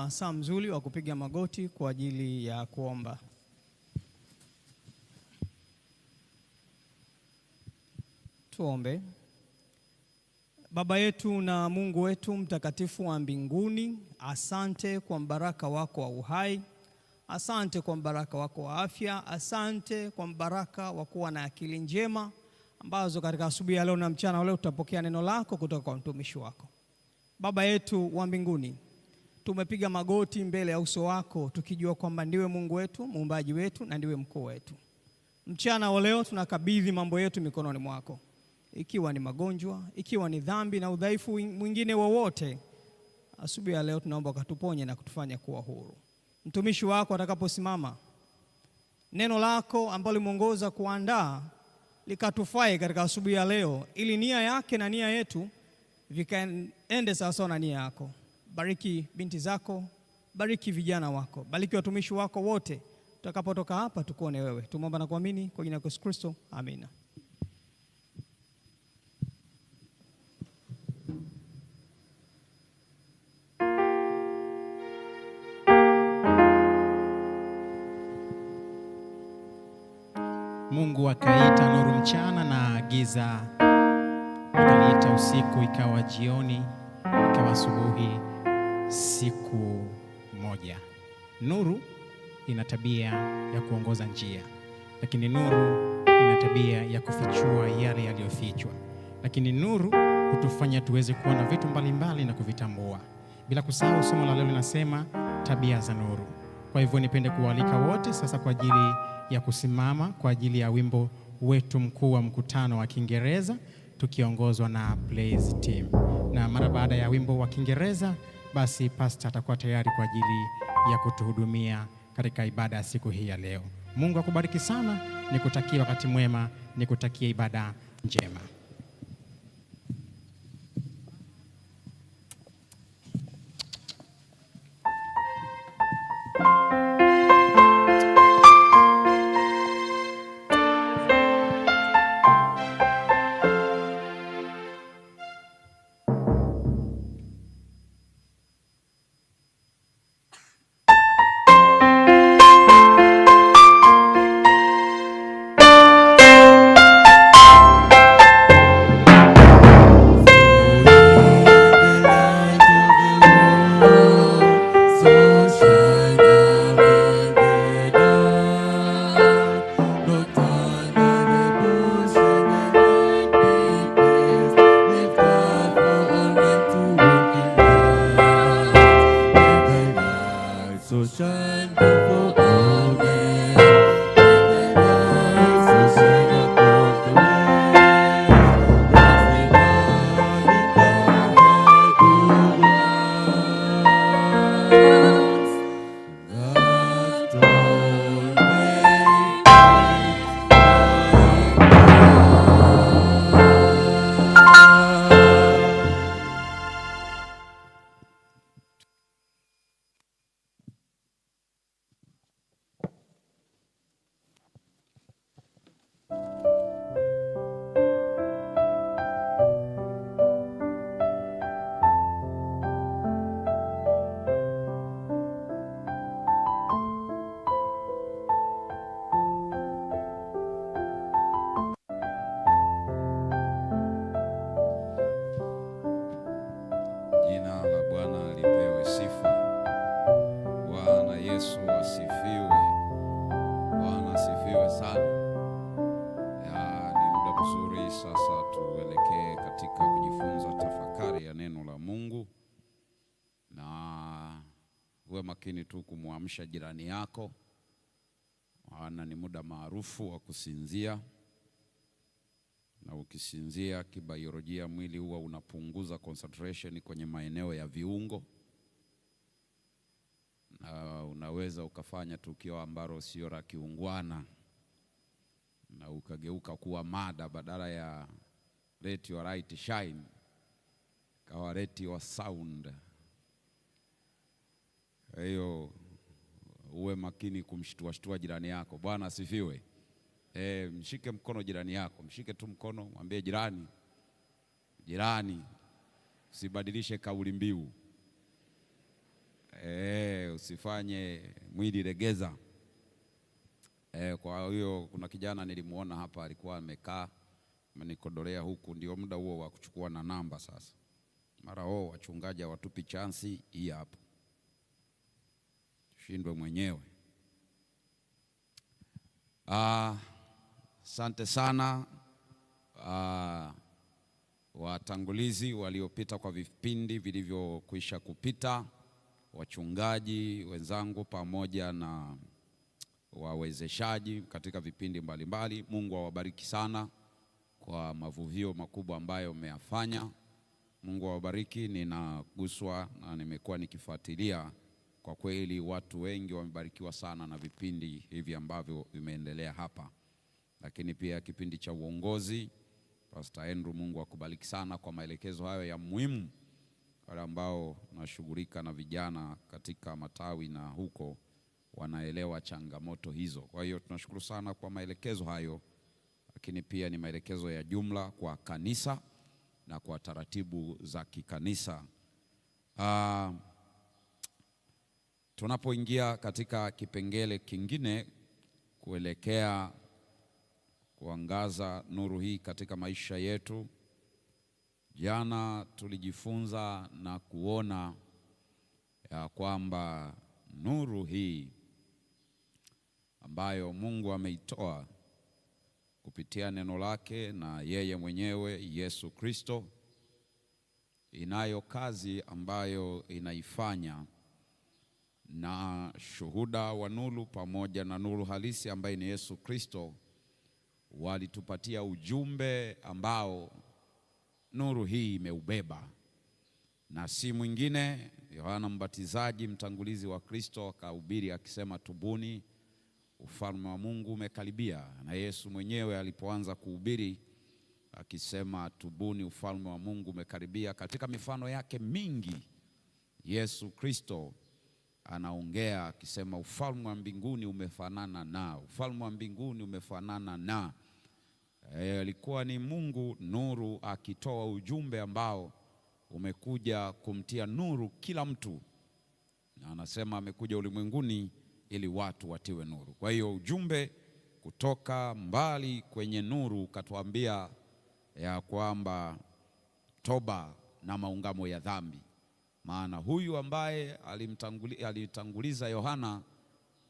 wasaa mzuri wa kupiga magoti kwa ajili ya kuomba. Tuombe. Baba yetu na Mungu wetu mtakatifu wa mbinguni, asante kwa mbaraka wako wa uhai, asante kwa mbaraka wako wa afya, asante kwa mbaraka wa kuwa na akili njema ambazo katika asubuhi ya leo na mchana wa leo tutapokea neno lako kutoka kwa mtumishi wako. Baba yetu wa mbinguni, tumepiga magoti mbele ya uso wako tukijua kwamba ndiwe Mungu wetu, muumbaji wetu na ndiwe mkuu wetu. Mchana wa leo tunakabidhi mambo yetu mikononi mwako. Ikiwa ni magonjwa, ikiwa ni dhambi na udhaifu mwingine wowote, asubuhi ya leo tunaomba ukatuponye na kutufanya kuwa huru. Mtumishi wako atakaposimama, neno lako ambalo limeongoza kuandaa likatufae katika asubuhi ya leo, ili nia yake na nia yetu vikaende sawasawa na nia yako. Bariki binti zako, bariki vijana wako, bariki watumishi wako wote. Tutakapotoka hapa tukuone wewe. Tumeomba na kuamini kwa jina la Yesu Kristo. Amina. Mungu akaita nuru mchana na giza akaliita usiku, ikawa jioni, ikawa asubuhi, siku moja. Nuru ina tabia ya kuongoza njia, lakini nuru ina tabia ya kufichua yale yaliyofichwa, lakini nuru hutufanya tuweze kuona vitu mbalimbali na kuvitambua. Bila kusahau somo la leo linasema tabia za nuru. Kwa hivyo nipende kualika wote sasa kwa ajili ya kusimama kwa ajili ya wimbo wetu mkuu wa mkutano wa Kiingereza tukiongozwa na Praise Team. Na mara baada ya wimbo wa Kiingereza, basi pastor atakuwa tayari kwa ajili ya kutuhudumia katika ibada ya siku hii ya leo. Mungu akubariki sana, nikutakie wakati mwema, nikutakie ibada njema. Makini tu kumwamsha jirani yako, maana ni muda maarufu wa kusinzia, na ukisinzia kibiolojia mwili huwa unapunguza concentration kwenye maeneo ya viungo, na unaweza ukafanya tukio ambalo sio la kiungwana na ukageuka kuwa mada, badala ya let your light shine kawa let your sound. Hiyo uwe makini kumshtua jirani yako. Bwana asifiwe. Mshike mkono jirani yako, mshike tu mkono, mwambie jirani, usibadilishe kauli mbiu. usifanye mwili legeza. Kwa hiyo kuna kijana nilimuona hapa alikuwa amekaa amenikodolea huku, ndio muda huo wa kuchukua na namba sasa. Mara wachungaji hawatupi chansi hii hapo, shindwe mwenyewe. Asante sana watangulizi waliopita kwa vipindi vilivyokwisha kupita, wachungaji wenzangu pamoja na wawezeshaji katika vipindi mbalimbali. Mungu awabariki sana kwa mavuvio makubwa ambayo mmeyafanya. Mungu awabariki. Ninaguswa na nimekuwa nikifuatilia, kwa kweli watu wengi wamebarikiwa sana na vipindi hivi ambavyo vimeendelea hapa. Lakini pia kipindi cha uongozi, Pastor Andrew, Mungu akubariki sana kwa maelekezo hayo ya muhimu. Wale ambao nashughulika na vijana katika matawi na huko wanaelewa changamoto hizo. Kwa hiyo tunashukuru sana kwa maelekezo hayo, lakini pia ni maelekezo ya jumla kwa kanisa na kwa taratibu za kikanisa. Tunapoingia katika kipengele kingine kuelekea kuangaza nuru hii katika maisha yetu, jana tulijifunza na kuona ya kwamba nuru hii ambayo Mungu ameitoa kupitia neno lake na yeye mwenyewe Yesu Kristo, inayo kazi ambayo inaifanya, na shuhuda wa nuru pamoja na nuru halisi ambaye ni Yesu Kristo walitupatia ujumbe ambao nuru hii imeubeba, na si mwingine. Yohana Mbatizaji, mtangulizi wa Kristo, akahubiri akisema, tubuni, ufalme wa Mungu umekaribia. Na Yesu mwenyewe alipoanza kuhubiri akisema tubuni, ufalme wa Mungu umekaribia, katika mifano yake mingi Yesu Kristo anaongea akisema ufalme wa mbinguni umefanana na, ufalme wa mbinguni umefanana na. Alikuwa ni Mungu nuru akitoa ujumbe ambao umekuja kumtia nuru kila mtu, na anasema amekuja ulimwenguni ili watu watiwe nuru. Kwa hiyo ujumbe kutoka mbali kwenye nuru ukatuambia ya kwamba toba na maungamo ya dhambi, maana huyu ambaye alitanguliza Yohana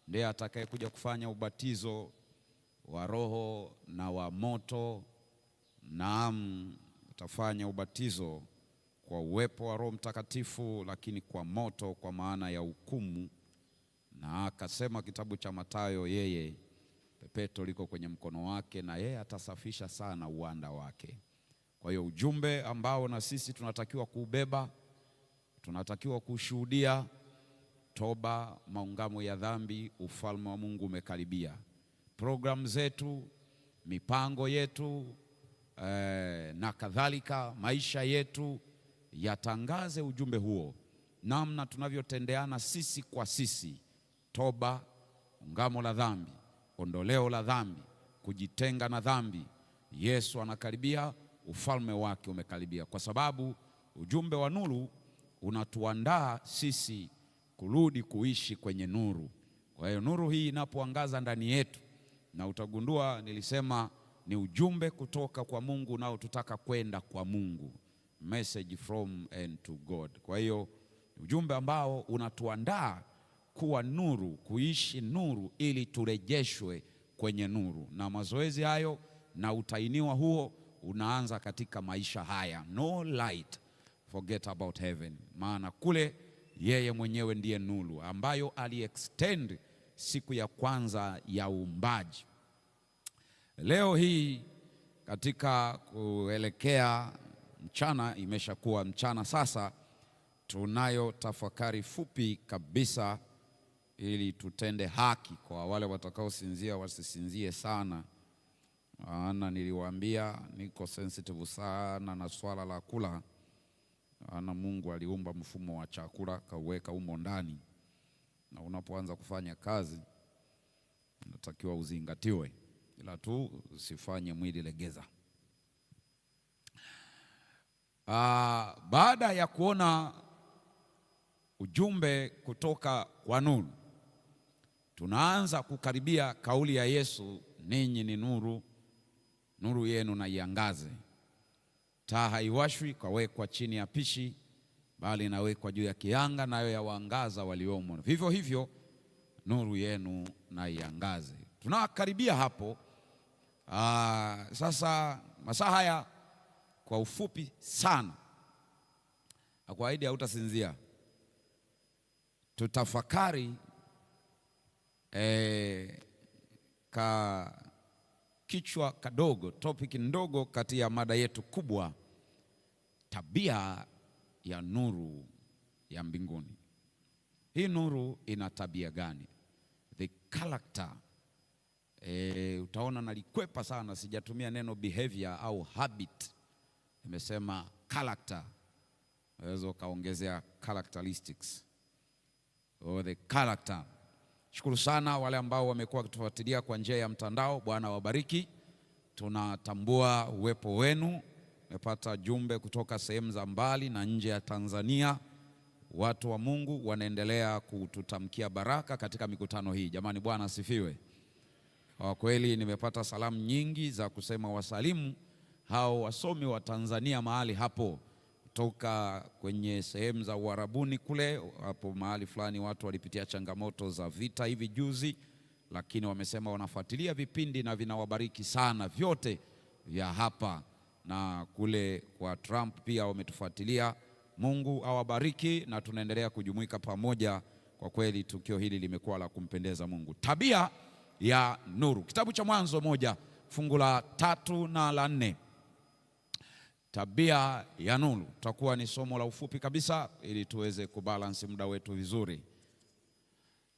ndiye atakayekuja kufanya ubatizo wa Roho na wa moto. Naam, atafanya ubatizo kwa uwepo wa Roho Mtakatifu, lakini kwa moto, kwa maana ya hukumu. Na akasema kitabu cha Mathayo, yeye pepeto liko kwenye mkono wake na yeye atasafisha sana uwanda wake. Kwa hiyo ujumbe ambao na sisi tunatakiwa kuubeba, tunatakiwa kushuhudia, toba, maungamo ya dhambi, ufalme wa Mungu umekaribia. Programu zetu, mipango yetu na kadhalika, maisha yetu yatangaze ujumbe huo, namna tunavyotendeana sisi kwa sisi. Toba, ungamo la dhambi, ondoleo la dhambi, kujitenga na dhambi. Yesu anakaribia, ufalme wake umekaribia, kwa sababu ujumbe wa nuru unatuandaa sisi kurudi kuishi kwenye nuru. Kwa hiyo nuru hii inapoangaza ndani yetu, na utagundua nilisema ni ujumbe kutoka kwa Mungu nao tutaka kwenda kwa Mungu, message from and to God. Kwa hiyo ujumbe ambao unatuandaa kuwa nuru, kuishi nuru, ili turejeshwe kwenye nuru. Na mazoezi hayo na utainiwa huo unaanza katika maisha haya. No light, forget about heaven. Maana kule yeye mwenyewe ndiye nuru ambayo aliextend siku ya kwanza ya uumbaji. Leo hii katika kuelekea mchana, imeshakuwa mchana sasa, tunayo tafakari fupi kabisa ili tutende haki kwa wale watakaosinzia wasisinzie sana. Maana niliwaambia niko sensitive sana na swala la kula. Maana Mungu aliumba mfumo wa chakula kauweka humo ndani, na unapoanza kufanya kazi unatakiwa uzingatiwe, ila tu usifanye mwili legeza. Baada ya kuona ujumbe kutoka kwa nuru. Tunaanza kukaribia kauli ya Yesu, ninyi ni nuru, nuru yenu na iangaze. Taa haiwashwi kawekwa chini ya pishi, bali inawekwa juu ya kianga, nayo yawaangaza waliomo. Vivyo hivyo nuru yenu na iangaze. Tunakaribia hapo. Sasa masaa haya kwa ufupi sana, nakuahidi hautasinzia. Tutafakari kichwa kadogo, topic ndogo kati ya mada yetu kubwa, tabia ya nuru ya mbinguni. Hii nuru ina tabia gani? The character. Utaona nalikwepa sana, sijatumia neno behavior au habit, nimesema character. Unaweza ukaongezea characteristics. The character. Shukuru sana wale ambao wamekuwa wakitufuatilia kwa njia ya mtandao. Bwana wabariki. Tunatambua uwepo wenu. Nimepata jumbe kutoka sehemu za mbali na nje ya Tanzania. Watu wa Mungu wanaendelea kututamkia baraka katika mikutano hii. Jamani, Bwana asifiwe. Kwa kweli nimepata salamu nyingi za kusema wasalimu hao wasomi wa Tanzania mahali hapo, kutoka kwenye sehemu za Uarabuni kule. Hapo mahali fulani watu walipitia changamoto za vita hivi juzi, lakini wamesema wanafuatilia vipindi na vinawabariki sana vyote vya hapa. Na kule kwa Trump pia wametufuatilia. Mungu awabariki, na tunaendelea kujumuika pamoja. Kwa kweli tukio hili limekuwa la kumpendeza Mungu. Tabia ya nuru. Kitabu cha Mwanzo 1 fungu la 3 na la 4. Tabia ya nuru. Tutakuwa ni somo la ufupi kabisa ili tuweze kubalance muda wetu vizuri.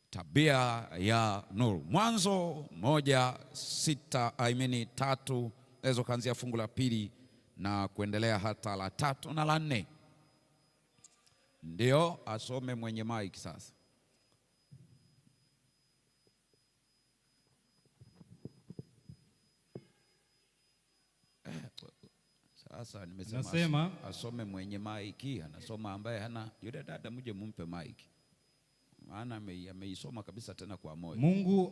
Tabia ya nuru. Mwanzo 1:3, naweza kuanzia fungu la 2 na kuendelea hata la 3 na la 4. Ndio asome mwenye mic sasa. Sasa nimesema asome mwenye mic, anasoma ambaye hana. Yule dada mje mumpe mic, maana ameisoma kabisa tena kwa moyo. Mungu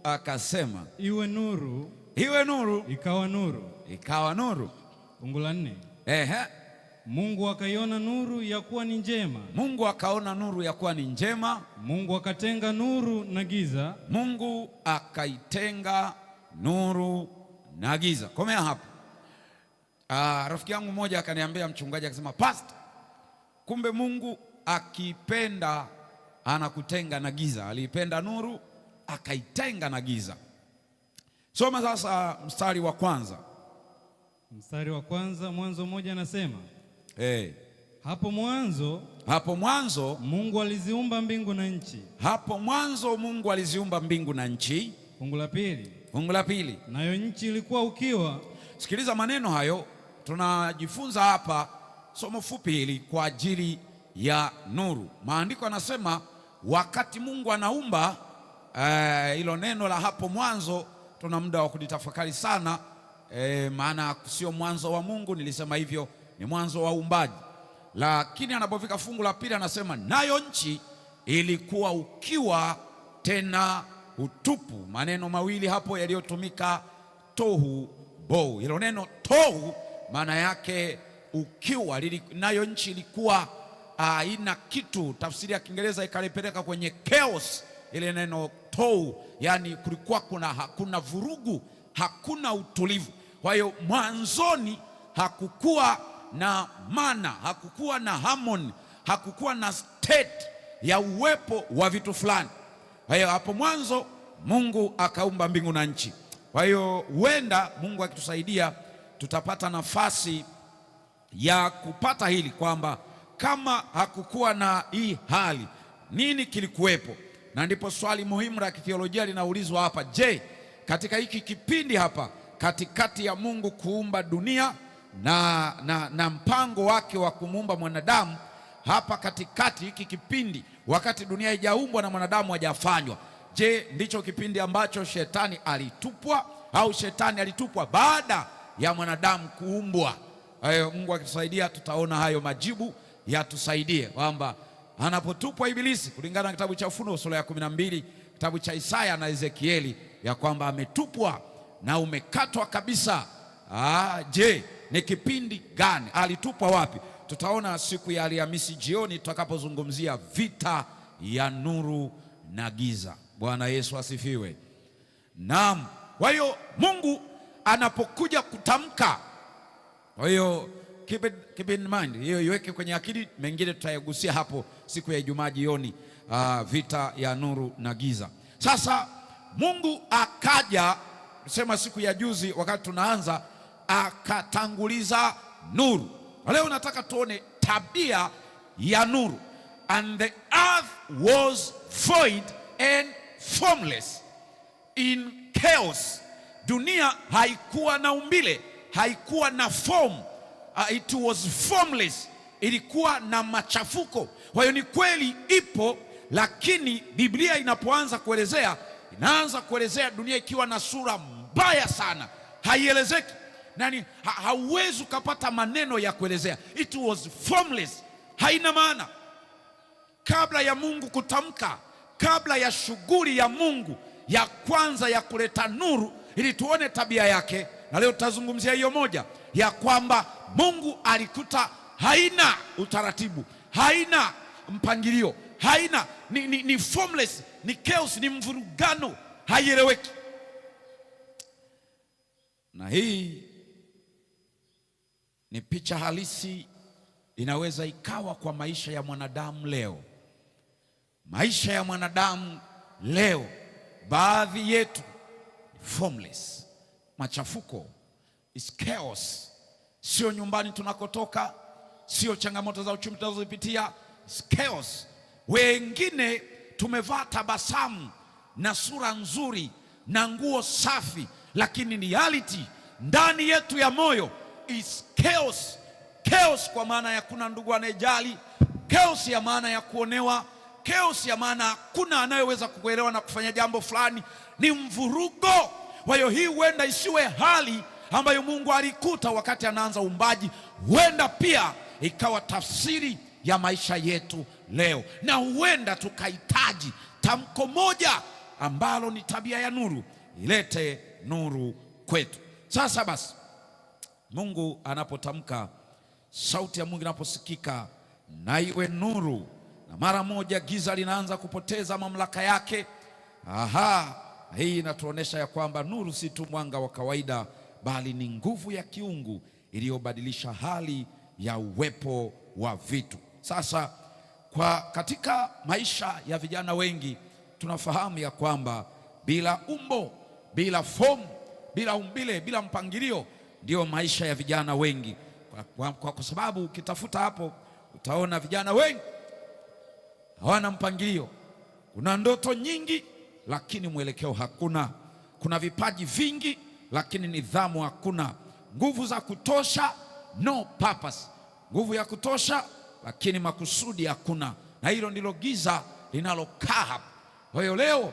akasema iwe nuru, iwe nuru, ikawa nuru, ikawa nuru. Fungu la 4. Mungu akaiona nuru ya kuwa ni njema. Mungu akaona nuru ya kuwa ni njema. Mungu akatenga nuru na giza. Mungu akaitenga nuru na giza. Komea hapo. Rafiki yangu mmoja akaniambia, mchungaji akasema, pastor, kumbe Mungu akipenda anakutenga na giza. Alipenda nuru akaitenga na giza. Soma sasa mstari wa kwanza. Mstari wa kwanza, Mwanzo 1 anasema, hapo mwanzo Mungu aliziumba mbingu na nchi. Hapo mwanzo Mungu aliziumba mbingu na nchi. Fungu la 2. Nayo nchi ilikuwa ukiwa. Sikiliza maneno hayo, tunajifunza hapa somo fupi hili kwa ajili ya nuru. Maandiko yanasema wakati Mungu anaumba, hilo neno la hapo mwanzo tuna muda wa kulitafakari sana, maana sio mwanzo wa Mungu, nilisema hivyo, ni mwanzo wa uumbaji. Lakini anapofika fungu la 2 anasema nayo nchi ilikuwa ukiwa tena utupu. Maneno mawili hapo yaliyotumika, tohu bohu. Hilo neno tohu maana yake ukiwa, nayo nchi ilikuwa haina kitu. Tafsiri ya Kiingereza ikalipeleka kwenye chaos. Ile neno tohu, yani kulikuwa hakuna vurugu, hakuna utulivu. Kwa hiyo mwanzoni hakukuwa na maana, hakukuwa na harmony, hakukuwa na state ya uwepo wa vitu fulani. Kwa hiyo hapo mwanzo Mungu akaumba mbingu na nchi. Kwa hiyo huenda Mungu akitusaidia tutapata nafasi ya kupata hili kwamba kama hakukuwa na hii hali, nini kilikuwepo? Na ndipo swali muhimu la kithiolojia linaulizwa hapa. Je, katika hiki kipindi hapa katikati ya Mungu kuumba dunia na mpango wake wa kumuumba mwanadamu, hapa katikati hiki kipindi, wakati dunia haijaumbwa na mwanadamu hajafanywa, je, ndicho kipindi ambacho shetani alitupwa au shetani alitupwa baada ya mwanadamu kuumbwa? Mungu akitusaidia tutaona hayo majibu yatusaidie kwamba anapotupwa Ibilisi, kulingana na kitabu cha Ufunuo sura ya 12, kitabu cha Isaya na Ezekieli, ya kwamba ametupwa na umekatwa kabisa. Je, ni kipindi gani? Alitupwa wapi? Tutaona siku ya Alhamisi jioni tutakapozungumzia vita ya nuru na giza. Bwana Yesu asifiwe. Naam, kwa hiyo Mungu anapokuja kutamka, kwa hiyo keep in mind, hiyo iweke kwenye akili. Mengine tutayagusia hapo siku ya Ijumaa jioni, vita ya nuru na giza. Sasa Mungu akaja, tusema siku ya juzi wakati tunaanza, akatanguliza nuru. Leo nataka tuone tabia ya nuru. And the earth was void and formless, in chaos. Dunia haikuwa na umbile, haikuwa na form. It was formless, ilikuwa na machafuko. Kwa hiyo ni kweli ipo, lakini Biblia inapoanza kuelezea, inaanza kuelezea dunia ikiwa na sura mbaya sana, haielezeki. Nani, hauwezi ukapata maneno ya kuelezea. It was formless, haina maana. Kabla ya Mungu kutamka, kabla ya shughuli ya Mungu ya kwanza ya kuleta nuru, ili tuone tabia yake. Na leo tutazungumzia hiyo moja, ya kwamba Mungu alikuta haina utaratibu, haina mpangilio, haina ni formless, ni chaos, ni mvurugano, haieleweki. Na hii ni picha halisi, inaweza ikawa kwa maisha ya mwanadamu leo. Maisha ya mwanadamu leo, baadhi yetu formless, machafuko, is chaos. Sio nyumbani tunakotoka, sio changamoto za uchumi tunazopitia, is chaos. Wengine tumevaa tabasamu na sura nzuri na nguo safi, lakini reality ndani yetu ya moyo is chaos. Chaos kwa maana ya kuna ndugu anayejali, chaos ya maana ya kuonewa, chaos ya maana hakuna anayeweza kukuelewa na kufanya jambo fulani, ni mvurugo. Kwa hiyo hii huenda isiwe hali ambayo Mungu alikuta wakati anaanza uumbaji, huenda pia ikawa tafsiri ya maisha yetu leo, na huenda tukahitaji tamko moja ambalo ni tabia ya nuru, ilete nuru kwetu. Sasa basi, Mungu anapotamka, sauti ya Mungu inaposikika, na iwe nuru, na mara moja giza linaanza kupoteza mamlaka yake. Hii inatuonesha ya kwamba nuru si tu mwanga wa kawaida, bali ni nguvu ya kiungu iliyobadilisha hali ya uwepo wa vitu. Sasa katika maisha ya vijana wengi tunafahamu ya kwamba bila umbo, bila fomu, bila umbile, bila mpangilio, ndio maisha ya vijana wengi. Kwa sababu ukitafuta hapo utaona vijana wengi hawana mpangilio. Kuna ndoto nyingi lakini mwelekeo hakuna. Kuna vipaji vingi lakini nidhamu hakuna. Nguvu za kutosha, no purpose. Nguvu ya kutosha lakini makusudi hakuna. Na hilo ndilo giza linalokaa hapa. Kwa hiyo leo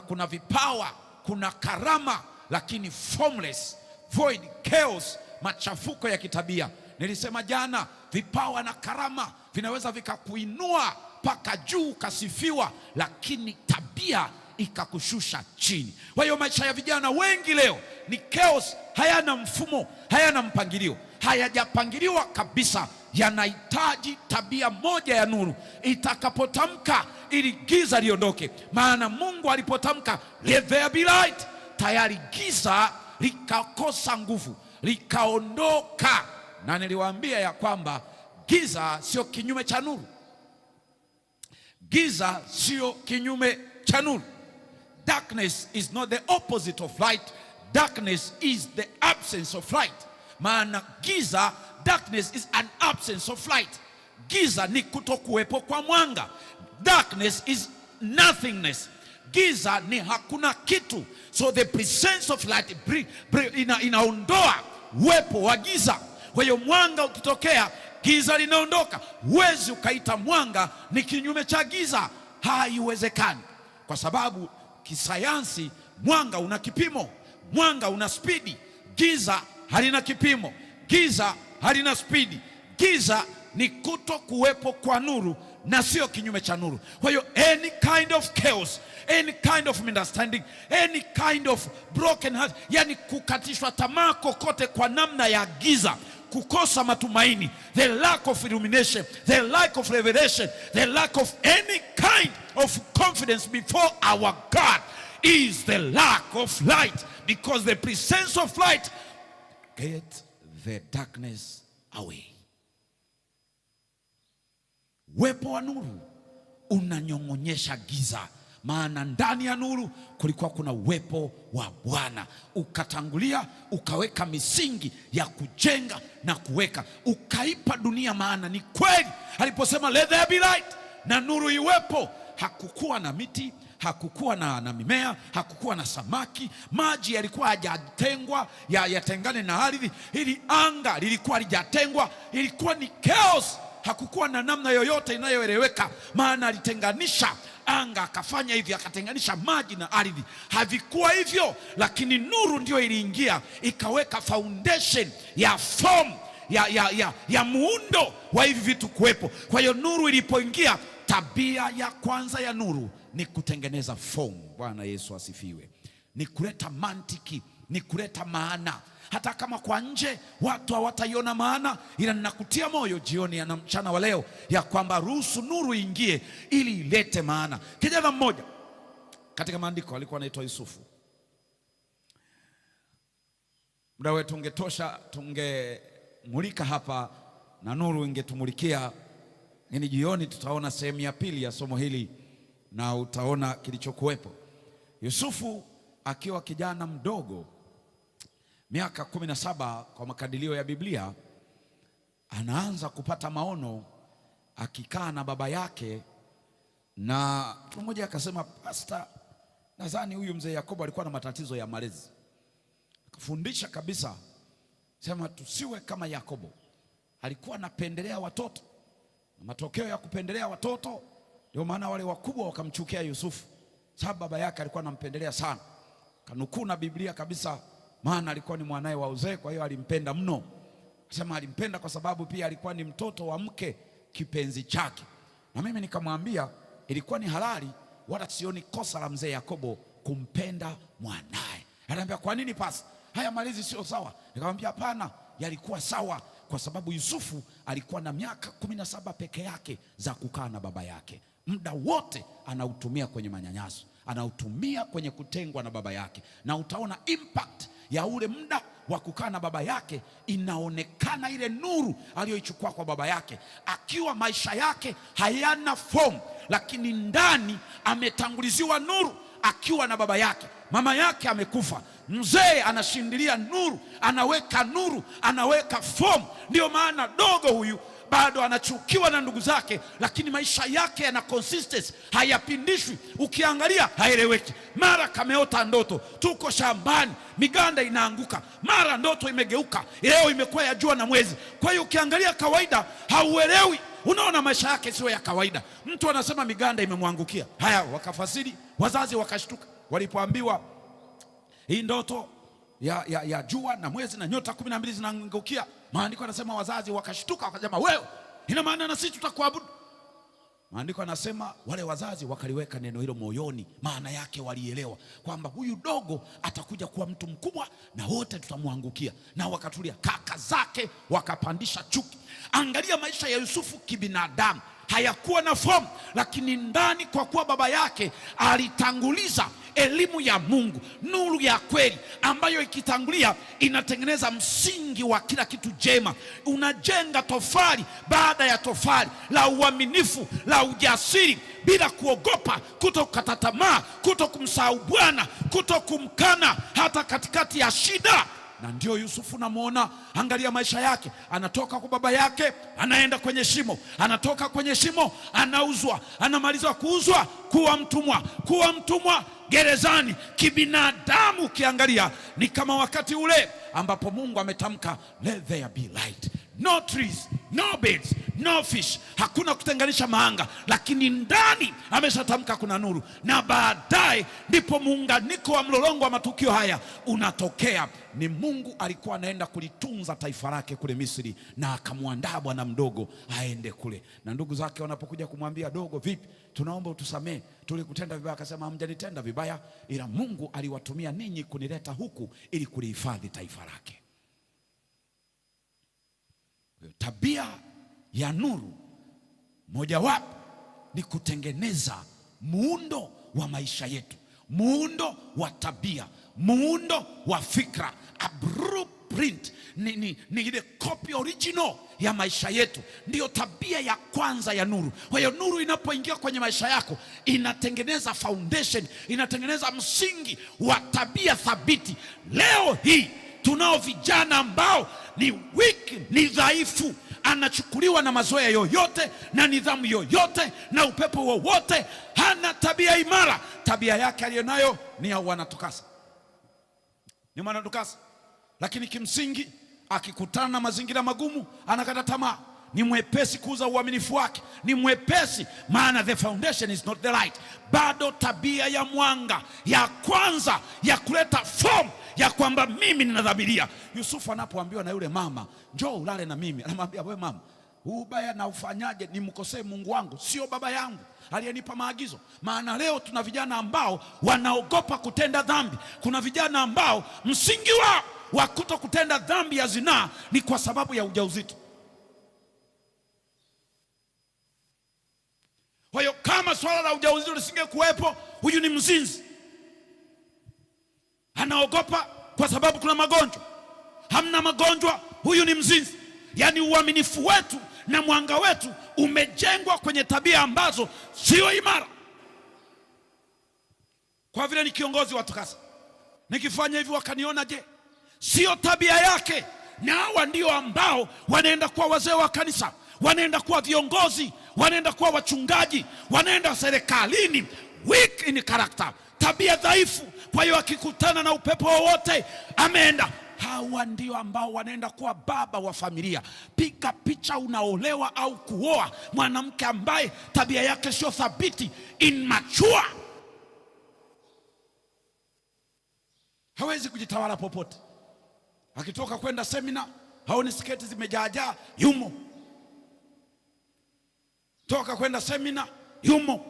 kuna vipawa, kuna karama, lakini formless, void, chaos, machafuko ya kitabia. Nilisema jana, vipawa na karama vinaweza vikakuinua mpaka juu kasifiwa, lakini tabia ikakushusha chini. Kwa hiyo maisha ya vijana wengi leo ni chaos, hayana mfumo, hayana mpangilio, hayajapangiliwa kabisa. Yanahitaji tabia moja ya nuru itakapotamka ili giza liondoke. Maana Mungu alipotamka let there be light, tayari giza likakosa nguvu, likaondoka. Na niliwaambia ya kwamba giza sio kinyume cha nuru. Giza sio kinyume cha nuru. Darkness is not the opposite of light. Darkness is the absence of light. Maana giza, darkness is an absence of light. Giza ni kutokuwepo kwa mwanga. Darkness is nothingness. Giza ni hakuna kitu. So the presence of light inaondoa uwepo wa giza. Kwa hiyo mwanga ukitokea, giza linaondoka. Huwezi ukaita mwanga ni kinyume cha giza, haiwezekani. Kwa sababu kisayansi mwanga una kipimo, mwanga una spidi. Giza halina kipimo, giza halina spidi, giza ni kuto kuwepo kwa nuru na sio kinyume cha nuru. Kwa hiyo any kind of chaos, any kind of misunderstanding, any kind of broken heart, yani kukatishwa tamaa kokote kwa namna ya giza, kukosa matumaini, the lack of illumination, the lack of revelation, the lack of any kind of confidence before our God is the lack of light, because the presence of light get the darkness away. Uwepo wa nuru unanyong'onyesha giza, maana ndani ya nuru kulikuwa kuna uwepo wa Bwana. Ukatangulia ukaweka misingi ya kujenga na kuweka, ukaipa dunia maana. Ni kweli aliposema let there be light, na nuru iwepo, hakukuwa na miti, hakukuwa na mimea, hakukuwa na samaki, maji yalikuwa hajatengwa yatengane na ardhi, ili anga lilikuwa halijatengwa, ilikuwa ni chaos. Hakukuwa na namna yoyote inayoeleweka, maana alitenganisha anga, akafanya hivi, akatenganisha maji na ardhi. Havikuwa hivyo, lakini nuru ndio iliingia ikaweka foundation ya form ya muundo wa hivi vitu kuwepo. Kwa hiyo nuru ilipoingia, tabia ya kwanza ya nuru ni kutengeneza form. Bwana Yesu asifiwe. Ni kuleta mantiki, ni kuleta maana. Hata kama kwa nje watu hawataiona maana, ila ninakutia moyo jioni na mchana wa leo ya kwamba ruhusu nuru ingie ili ilete maana. Kijana mmoja katika maandiko alikuwa anaitwa Yusufu. Muda wetu ungetosha, tungemulika hapa na nuru ingetumulikia. Ni jioni tutaona sehemu ya pili ya somo hili na utaona kilichokuwepo. Yusufu akiwa kijana mdogo, miaka 17 kwa makadirio ya Biblia, anaanza kupata maono akikaa na baba yake. Na mtu mmoja akasema, pastor, nadhani huyu mzee Yakobo alikuwa na matatizo ya malezi. Akafundisha kabisa, sema tusiwe kama Yakobo. Alikuwa anapendelea watoto, na matokeo ya kupendelea watoto ndio maana wale wakubwa wakamchukia Yusufu, sababu baba yake alikuwa anampendelea sana. Kanukuu na Biblia kabisa, maana alikuwa ni mwanae wa uzee, kwa hiyo alimpenda mno. Sema alimpenda kwa sababu pia alikuwa ni mtoto wa mke kipenzi chake. Na mimi nikamwambia ilikuwa ni halali, wala sioni kosa la mzee Yakobo kumpenda mwanae. Ananiambia, kwa nini pasa? Haya malezi sio sawa. Nikamwambia hapana, yalikuwa sawa, kwa sababu Yusufu alikuwa na miaka 17 peke yake za kukaa na baba yake. Muda wote anautumia kwenye manyanyaso, anautumia kwenye kutengwa na baba yake. Na utaona impact ya ule muda wa kukaa na baba yake, inaonekana ile nuru aliyoichukua kwa baba yake, akiwa maisha yake hayana form, lakini ndani ametanguliziwa nuru. Akiwa na baba yake, mama yake amekufa, mzee anashindilia nuru, anaweka nuru, anaweka form. Ndio maana dogo huyu bado anachukiwa na ndugu zake, lakini maisha yake yana consistency, hayapindishwi. Ukiangalia haeleweki, mara kameota ndoto, tuko shambani, miganda inaanguka, mara ndoto imegeuka, leo imekuwa ya jua na mwezi. Kwa hiyo ukiangalia kawaida hauelewi, unaona maisha yake sio ya kawaida. Mtu anasema miganda imemwangukia. Haya, wakafasiri, wazazi wakashtuka walipoambiwa hii ndoto ya jua na mwezi na nyota 12 zinaangukia. Maandiko yanasema wazazi wakashtuka, wakasema wewe, ina maana na sisi tutakuabudu? Maandiko yanasema wale wazazi wakaliweka neno hilo moyoni, maana yake walielewa kwamba huyu dogo atakuja kuwa mtu mkubwa na wote tutamwangukia, na wakatulia. Kaka zake wakapandisha chuki. Angalia maisha ya Yusufu kibinadamu, hayakuwa na form, lakini ndani, kwa kuwa baba yake alitanguliza elimu ya Mungu, nuru ya kweli ambayo ikitangulia inatengeneza msingi wa kila kitu jema. Unajenga tofali baada ya tofali, la uaminifu, la ujasiri, bila kuogopa, kutokata tamaa, kutokumsahau Bwana, kutokumkana hata katikati ya shida. Na ndio Yusufu namuona, angalia maisha yake, anatoka kwa baba yake, anaenda kwenye shimo, anatoka kwenye shimo, anauzwa, anamaliza kuuzwa, kuwa mtumwa gerezani. Kibinadamu ukiangalia ni kama wakati ule ambapo Mungu ametamka let there be light, no trees, no birds, no fish, hakuna kutenganisha maanga, lakini ndani ameshatamka kuna nuru, na baadaye ndipo muunganiko wa mlolongo wa matukio haya unatokea. Ni Mungu alikuwa anaenda kulitunza taifa lake kule Misri, na akamwandaa bwana mdogo aende kule, na ndugu zake wanapokuja kumwambia, dogo, vipi, tunaomba utusamee, tulikutenda vibaya. Akasema, hamjanitenda vibaya, ila Mungu aliwatumia ninyi kunileta huku ili kulihifadhi taifa lake. Tabia ya nuru mojawapo ni kutengeneza muundo wa maisha yetu, muundo wa tabia, muundo wa fikra. A blueprint ni ile copy original ya maisha yetu, ndiyo tabia ya kwanza ya nuru. Kwa hiyo nuru inapoingia kwenye maisha yako inatengeneza foundation, inatengeneza msingi wa tabia thabiti. Leo hii tunao vijana ambao ni weak, ni dhaifu, anachukuliwa na mazoea yoyote na nidhamu yoyote na upepo wowote, hana tabia imara. Tabia yake aliyonayo ni ya wanatukasa, ni mwanatukasa, lakini kimsingi akikutana na mazingira magumu anakata tamaa. Ni mwepesi kuuza uaminifu wake, ni mwepesi, maana the foundation is not the light. Bado tabia ya mwanga ya kwanza ya kuleta form ya kwamba mimi ninadhamiria. Yusufu anapoambiwa na yule mama, njoo ulale na mimi, anamwambia, wewe mama, ubaya na ufanyaje nimkosee Mungu wangu? Sio baba yangu aliyenipa maagizo. Maana leo tuna vijana ambao wanaogopa kutenda dhambi. Kuna vijana ambao msingi wao wa kuto kutenda dhambi ya zinaa ni kwa sababu ya ujauzito. Kwa hiyo kama swala la ujauzito lisingekuwepo, huyu ni mzinzi. Anaogopa kwa sababu kuna magonjwa. Hamna magonjwa, huyu ni mzinzi. Yaani uaminifu wetu na mwanga wetu umejengwa kwenye tabia ambazo sio imara. Kwa vile ni kiongozi wa tukasa, nikifanya hivi wakaniona je? Sio tabia yake. Na hawa ndio ambao wanaenda kuwa wazee wa kanisa, wanaenda kuwa viongozi, wanaenda kuwa wachungaji, wanaenda serikalini. Weak in character, tabia dhaifu. Kwa hiyo akikutana na upepo wowote ameenda. Hawa ndio ambao wanaenda kuwa baba wa familia. Piga picha, unaolewa au kuoa mwanamke ambaye tabia yake sio thabiti, immature, hawezi kujitawala popote. Akitoka kwenda semina, haoni sketi zimejaajaa, yumo. Toka kwenda semina, yumo.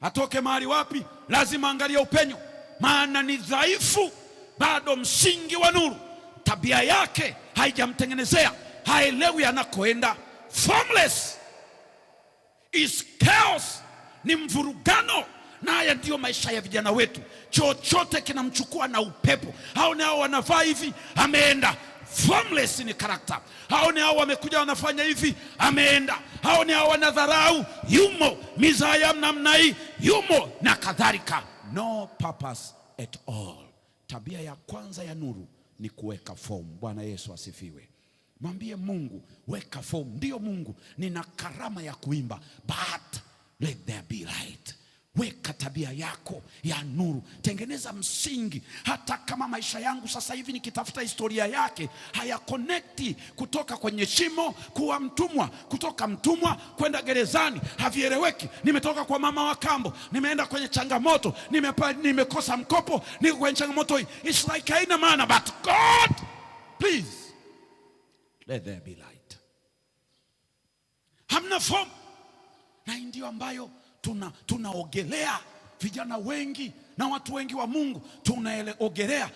Atoke mahali wapi, lazima angalia upenyo, maana ni dhaifu. Bado msingi wa nuru, tabia yake haijamtengenezea, haelewi anakoenda. Formless is chaos, ni mvurugano. Na haya ndiyo maisha ya vijana wetu. Chochote kinamchukua na upepo. Hao nao wanavaa hivi, ameenda. Formless ni character. Hao nao wamekuja wanafanya hivi, ameenda. Hao nao wanadharau, yumo. Mizaya namna hii, yumo, na kadhalika. No purpose at all. Tabia ya kwanza ya nuru ni kuweka form. Bwana Yesu asifiwe. Mwambie Mungu, weka form. Ndiyo Mungu, nina karama ya kuimba, but let there be light. Weka tabia yako ya nuru, tengeneza msingi. Hata kama maisha yangu sasa hivi nikitafuta historia yake haya connecti, kutoka kwenye shimo kuwa mtumwa, kutoka mtumwa kwenda gerezani, havieleweki. Nimetoka kwa mama wa kambo, nimeenda kwenye changamoto, nimekosa mkopo, niko kwenye changamoto hii. It's like haina maana, but God, please let there be light. Hamna form. Na ndio ambayo tunaogelea. Vijana wengi na watu wengi wa Mungu tunaogelea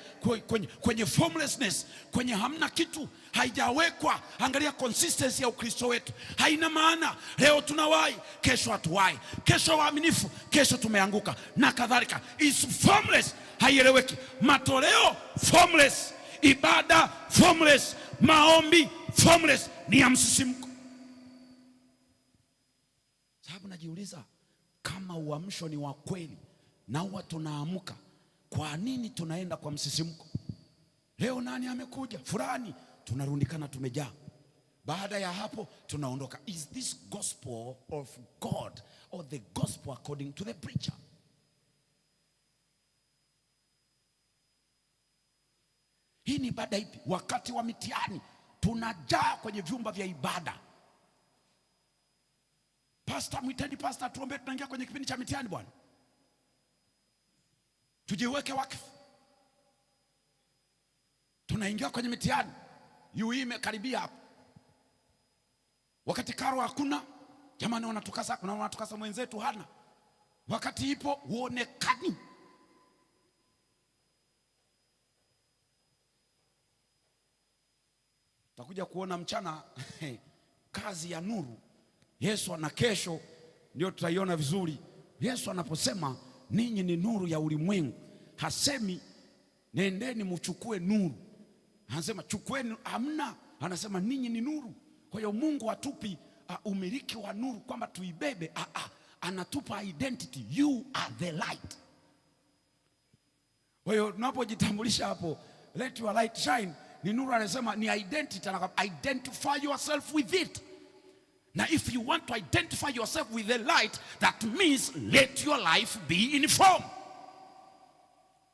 kwenye formlessness, kwenye hamna kitu, haijawekwa. Angalia consistency ya Ukristo wetu, haina maana. Leo tunawahi, kesho hatuwahi, kesho waaminifu, kesho tumeanguka, na kadhalika. Is formless, haieleweki. Matoleo formless, ibada formless, maombi formless, ni ya msisimko. Sababu najiuliza, kama uamsho ni wa kweli na huwa tunaamka, kwa nini tunaenda kwa msisimko? Leo nani amekuja? Fulani. Tunarundikana, tumejaa. Baada ya hapo tunaondoka. Is this gospel of God or the gospel according to the preacher? Hii ni ibada ipi? Wakati wa mitihani tunajaa kwenye vyumba vya ibada. Pastor, mwiteni pastor tuombe, tunaingia kwenye kipindi cha mitihani bwana. Tujiweke wakfu. Tunaingia kwenye mitihani. Hii imekaribia hapo. Wakati karo hakuna, jamani wanatukasa mwenzetu hana. Wakati ipo huonekani. Takuja kuona mchana kazi ya nuru. Yesu ana kesho ndio tutaiona vizuri. Yesu anaposema ninyi ni nuru ya ulimwengu, hasemi nendeni mchukue nuru. Anasema chukueni, hamna. Anasema ninyi ni nuru. Kwa hiyo Mungu hatupi umiliki wa nuru kwamba tuibebe. Anatupa identity. You are the light. Kwa hiyo tunapojitambulisha hapo, let your light shine, ni nuru. Anasema ni identity. Identify yourself with it. Now if you want to identify yourself with the light, that means let your life be informed.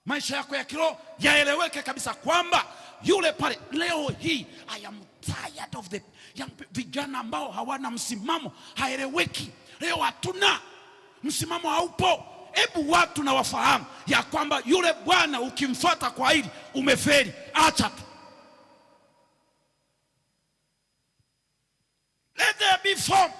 Maisha yako ya kiroho yaeleweke kabisa kwamba yule pale. Leo hii I am tired of the vijana ambao hawana msimamo, haeleweki. Leo hatuna msimamo, haupo. Hebu watu na wafahamu ya kwamba yule bwana ukimfuata kwa hili umefeli, acha tu. Let there be form.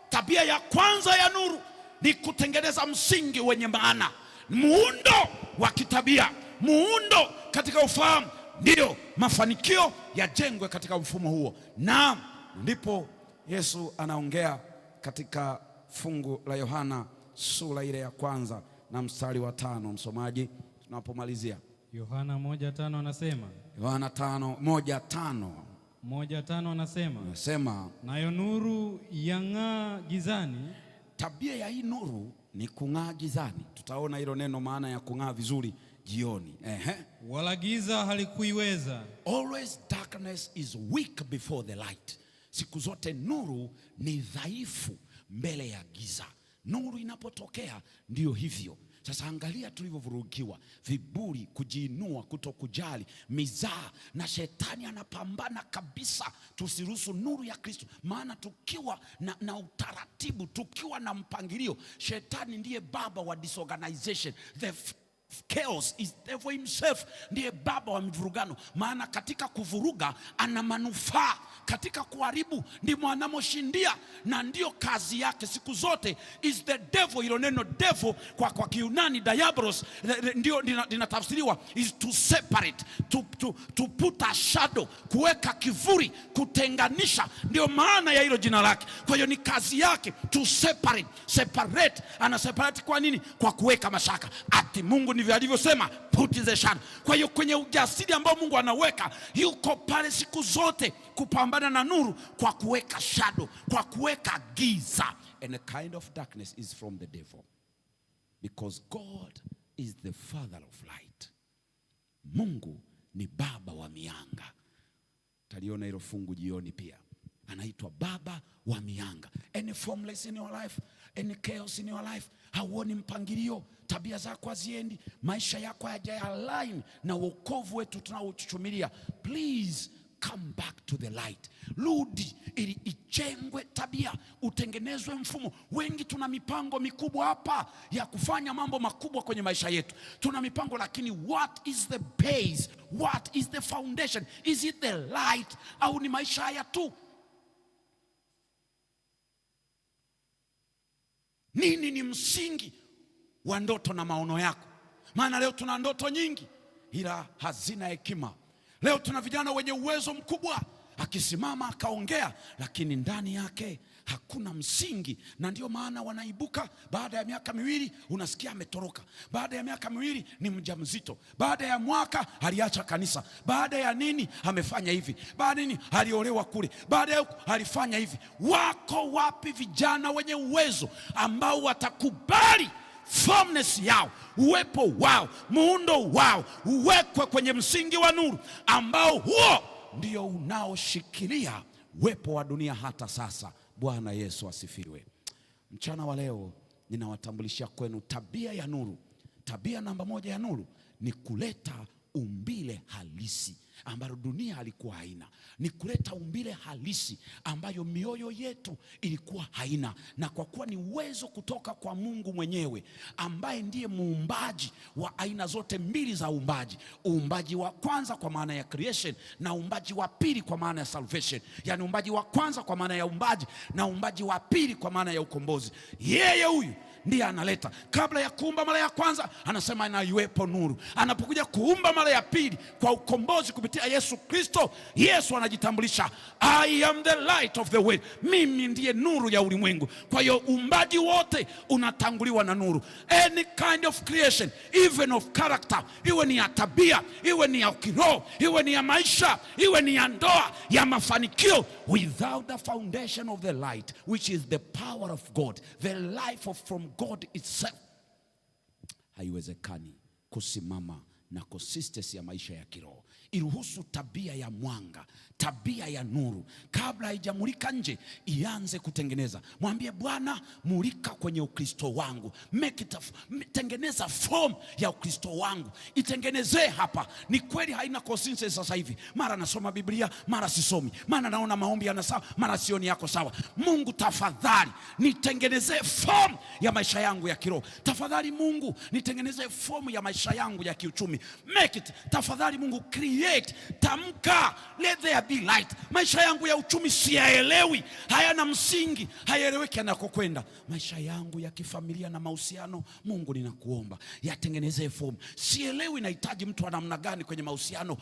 Tabia ya kwanza ya nuru ni kutengeneza msingi wenye maana, muundo wa kitabia, muundo katika ufahamu, ndio mafanikio yajengwe katika mfumo huo. Na ndipo Yesu anaongea katika fungu la Yohana sura ile ya kwanza na mstari wa 5. Msomaji tunapomalizia. Yohana 1:5 anasema. Yohana 1:5. 1:5 anasema nayo nuru yang'aa gizani. Tabia ya hii nuru ni kung'aa gizani. Tutaona hilo neno maana ya kung'aa vizuri jioni. Wala giza halikuiweza. Always darkness is weak before the light. Siku zote nuru ni dhaifu mbele ya giza. Nuru inapotokea ndio hivyo. Sasa angalia tulivyovurugiwa, viburi, kujiinua, kutokujali, mizaa, na shetani anapambana kabisa tusiruhusu nuru ya Kristo. Maana tukiwa na utaratibu, tukiwa na mpangilio, shetani ndiye baba wa disorganization. The chaos is devil himself, ndiye baba wa mivurugano. Maana katika kuvuruga ana manufaa, katika kuharibu ndimo anamoshindia, na ndio kazi yake siku zote. Is the devil. Hilo neno devil kwa Kiyunani diabolos ndio linatafsiriwa is to separate, to put a shadow, kuweka kivuli, kutenganisha, ndio maana ya hilo jina lake. Kwa hiyo ni kazi yake to separate. Ana separate kwa nini? Kwa kuweka mashaka. Ati Mungu ndivyo alivyosema, put the shadow. Kwa hiyo kwenye ujasiri ambao Mungu anaweka, yuko pale siku zote kupambana na nuru kwa kuweka shadow, kwa kuweka giza. And a kind of darkness is from the devil, because God is the father of light. Mungu ni baba wa mianga. Taliona hilo fungu jioni pia. Anaitwa baba wa mianga. Any formless in your life, any chaos in your life, hauoni mpangilio, tabia zako haziendi, maisha yako hayajalign na wokovu wetu tunaochuchumilia, please come back to the light. Rudi ili ijengwe tabia, utengenezwe mfumo. Wengi tuna mipango mikubwa hapa ya kufanya mambo makubwa kwenye maisha yetu. Tuna mipango, lakini what is the base? What is the foundation? Is it the light au ni maisha haya tu? Nini ni msingi wa ndoto na maono yako? Maana leo tuna ndoto nyingi ila hazina hekima. Leo tuna vijana wenye uwezo mkubwa, akisimama akaongea, lakini ndani yake hakuna msingi. Na ndio maana wanaibuka, baada ya miaka miwili unasikia ametoroka, baada ya miaka miwili ni mjamzito, baada ya mwaka aliacha kanisa, baada ya nini amefanya hivi, baada nini aliolewa kule, baada ya alifanya hivi. Wako wapi vijana wenye uwezo ambao watakubali formness yao, uwepo wao, muundo wao uwekwe kwenye msingi wa nuru, ambao huo ndio unaoshikilia uwepo wa dunia hata sasa. Bwana Yesu asifiwe. Mchana wa leo ninawatambulishia kwenu tabia ya nuru. Tabia namba 1 ya nuru ni kuleta umbile halisi ambalo dunia halikuwa haina, ni kuleta umbile halisi ambayo mioyo yetu ilikuwa haina. Na kwa kuwa ni uwezo kutoka kwa Mungu mwenyewe ambaye ndiye muumbaji wa aina zote mbili za uumbaji, uumbaji wa kwanza kwa maana ya creation na uumbaji wa pili kwa maana ya salvation, yani uumbaji wa kwanza kwa maana ya uumbaji na uumbaji wa pili kwa maana ya ukombozi. Yeye huyu ndiye analeta. Kabla ya kuumba mara ya kwanza anasema na iwepo nuru. Anapokuja kuumba mara ya pili kwa ukombozi kupitia Yesu Kristo, Yesu anajitambulisha, I am the light of the world, mimi ndiye nuru ya ulimwengu. Kwa hiyo uumbaji wote unatanguliwa na nuru. Any kind of creation, even of character, iwe ni ya tabia, iwe ni ya kiroho, iwe ni ya maisha, iwe ni ya ndoa, ya mafanikio, without the foundation of the light, which is the power of God, the life from God itself, haiwezekani kusimama na consistency ya maisha ya kiroho. Iruhusu tabia ya mwanga, tabia ya nuru, kabla haijamulika nje, ianze kutengeneza. Mwambie Bwana, mulika kwenye Ukristo wangu, tengeneza form ya Ukristo wangu, itengenezee hapa. Ni kweli haina consistency sasa hivi, mara nasoma Biblia, mara sisomi, mara naona maombi yana sawa, mara sioni yako sawa. Mungu tafadhali, nitengenezee form ya maisha yangu ya kiroho. Tafadhali Mungu, nitengenezee form ya maisha yangu ya kiuchumi. Make it. Tafadhali Mungu, create, tamka, let there be light. Maisha yangu ya uchumi siyaelewi, hayana msingi, hayaeleweki anakokwenda. Maisha yangu ya kifamilia na mahusiano, Mungu ninakuomba yatengeneze form. Sielewi nahitaji mtu wa namna gani kwenye mahusiano,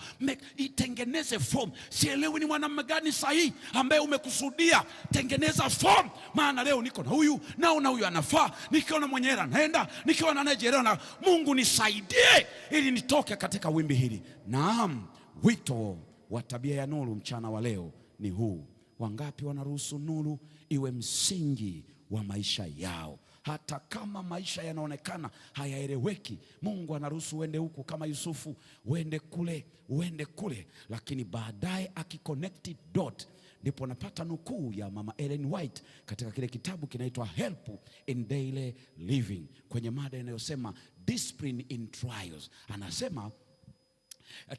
itengeneze form. Sielewi ni mwanamume gani sahihi ambaye umekusudia, tengeneza form. Maana leo niko na huyu, naona huyu anafaa, nikiona mwenye hela naenda, nikiona anayejerewa na Mungu nisaidie ili nitoke katika wimbi hili. Naam, wito wa tabia ya nuru mchana wa leo ni huu. Wangapi wanaruhusu nuru iwe msingi wa maisha yao? Hata kama maisha yanaonekana hayaeleweki, Mungu anaruhusu uende huku kama Yusufu, uende kule, lakini baadaye akiconnect dot, ndipo napata nukuu ya Mama Ellen White katika kile kitabu kinaitwa Help in Daily Living, kwenye mada inayosema discipline in trials. Anasema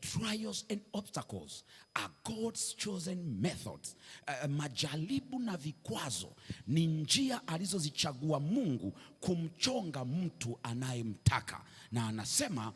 trials and obstacles are God's chosen methods. Majaribu na vikwazo ni njia alizozichagua Mungu kumchonga mtu anayemtaka. Na anasema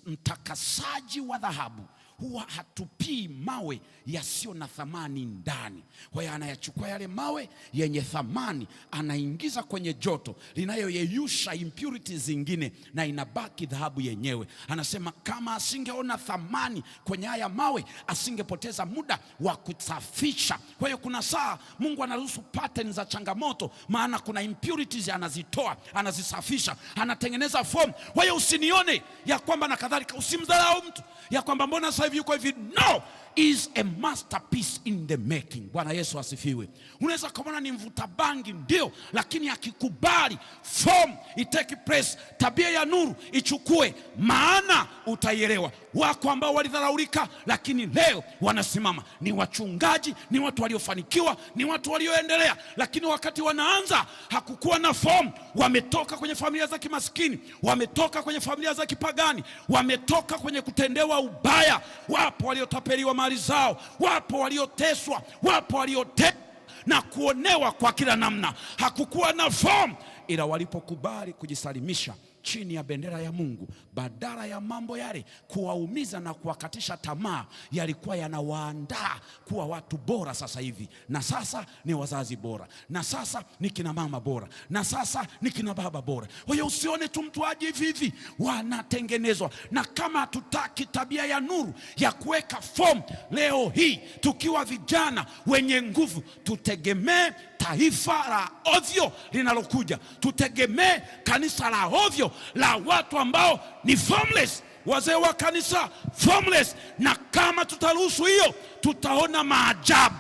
mtakasaji wa dhahabu huwa hatupii mawe yasiyo na thamani ndani. Kwa hiyo anayachukua yale mawe yenye thamani, anaingiza kwenye joto linayoyeyusha impurities zingine, na inabaki dhahabu yenyewe. Anasema kama asingeona thamani kwenye haya mawe, asingepoteza muda wa kusafisha. Kwa hiyo kuna saa Mungu anaruhusu pattern za changamoto, maana kuna impurities anazitoa, anazisafisha, anatengeneza form. Kwa hiyo usinione ya kwamba na kadhalika, usimdharau mtu ya kwamba mbona sasa hivi yuko hivi. No, is a masterpiece in the making. Bwana Yesu asifiwe. Unaweza kuona ni mvuta bangi ndio, lakini akikubali form itake place, tabia ya nuru ichukue, maana utaielewa. Wako ambao walidharaulika lakini leo wanasimama, ni wachungaji, ni watu waliofanikiwa, ni watu walioendelea, lakini wakati wanaanza hakukuwa na form. Wametoka kwenye familia za kimaskini, wametoka kwenye familia za kipagani, wametoka kwenye kutendewa ubaya. Wapo waliotapeliwa mali zao, wapo walioteswa, wapo waliotekwa na kuonewa kwa kila namna. Hakukuwa na form, ila walipokubali kujisalimisha chini ya bendera ya Mungu, badala ya mambo yale kuwaumiza na kuwakatisha tamaa, yalikuwa yanawaandaa kuwa watu bora sasa hivi. Na sasa ni wazazi bora, na sasa ni kina mama bora, na sasa ni kina baba bora. Kwa hiyo usione tu mtu aje hivi hivi, wanatengenezwa. Na kama hatutaki tabia ya nuru ya kuweka form, leo hii tukiwa vijana wenye nguvu, tutegemee taifa la ovyo linalokuja, tutegemee kanisa la ovyo la watu ambao ni formless, wazee wa kanisa formless. Na kama tutaruhusu hiyo, tutaona maajabu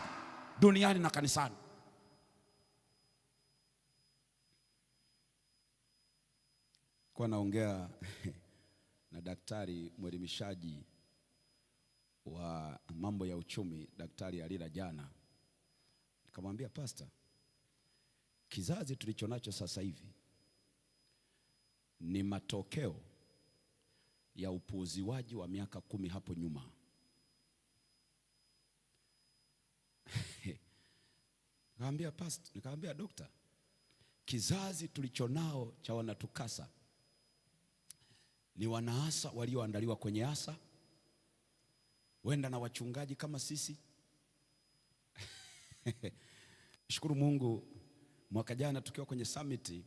duniani na kanisani. Kwa naongea na daktari mwelimishaji wa mambo ya uchumi, Daktari Alila jana, nikamwambia pastor, kizazi tulichonacho sasa hivi ni matokeo ya upuuziwaji wa miaka 10 hapo nyuma. Nikamwambia dokta, kizazi tulichonao cha wanatukasa ni wanaasa walioandaliwa kwenye asa, wenda na wachungaji kama sisi. Shukuru Mungu, mwaka jana tukiwa kwenye summit,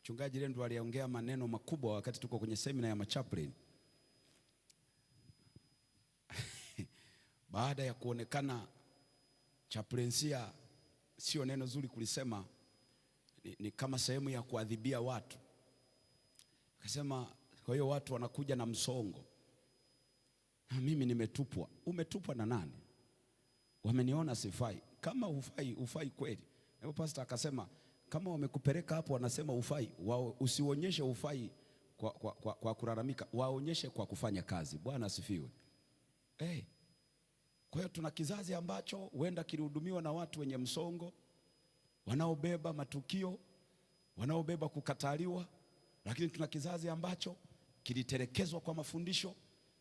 mchungaji Lendu aliongea maneno makubwa wakati tuko kwenye semina ya machaplain. Baada ya kuonekana chaplainsia sio neno zuri kulisema, ni kama sehemu ya kuadhibia watu. Akasema kwa hiyo watu wanakuja na msongo. Na mimi nimetupwa. Umetupwa na nani? Wameniona sifai. Kama ufai kweli. Hapo pastor akasema kama wamekupeleka hapo wanasema ufai, usionyeshe ufai kwa kulalamika, waonyeshe kwa kufanya kazi. Bwana asifiwe. Kwa hiyo tuna kizazi ambacho huenda kilihudumiwa na watu wenye msongo, wanaobeba matukio, wanaobeba kukataliwa. Lakini tuna kizazi ambacho kilitelekezwa kwa mafundisho.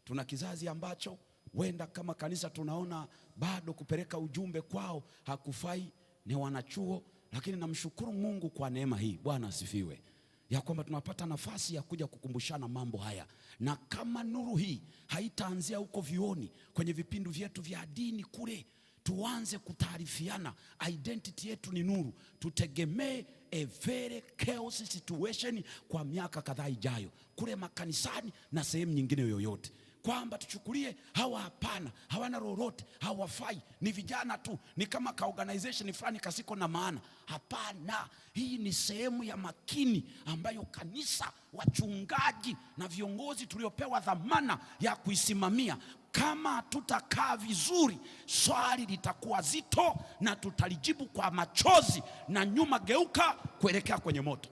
Tuna kizazi ambacho huenda kama kanisa tunaona bado kupeleka ujumbe kwao hakufai, ni wanachuo. Lakini namshukuru Mungu kwa neema hii, Bwana asifiwe, ya kwamba tunapata nafasi ya kuja kukumbushana mambo haya. Na kama nuru hii haitaanzia huko vioni kwenye vipindu vyetu vya dini kule, tuanze kutaarifiana identity yetu ni nuru, tutegemee a very chaos situation kwa miaka kadhaa ijayo kule makanisani na sehemu nyingine yoyote, kwamba tuchukulie hawa hapana, hawana lolote, hawafai, ni vijana tu, ni kama ka organization fulani kasiko na maana. Hapana, hii ni sehemu ya makini ambayo kanisa, wachungaji na viongozi tuliopewa dhamana ya kuisimamia, kama tutakaa vizuri, swali litakuwa zito na tutalijibu kwa machozi na nyuma geuka kuelekea kwenye moto.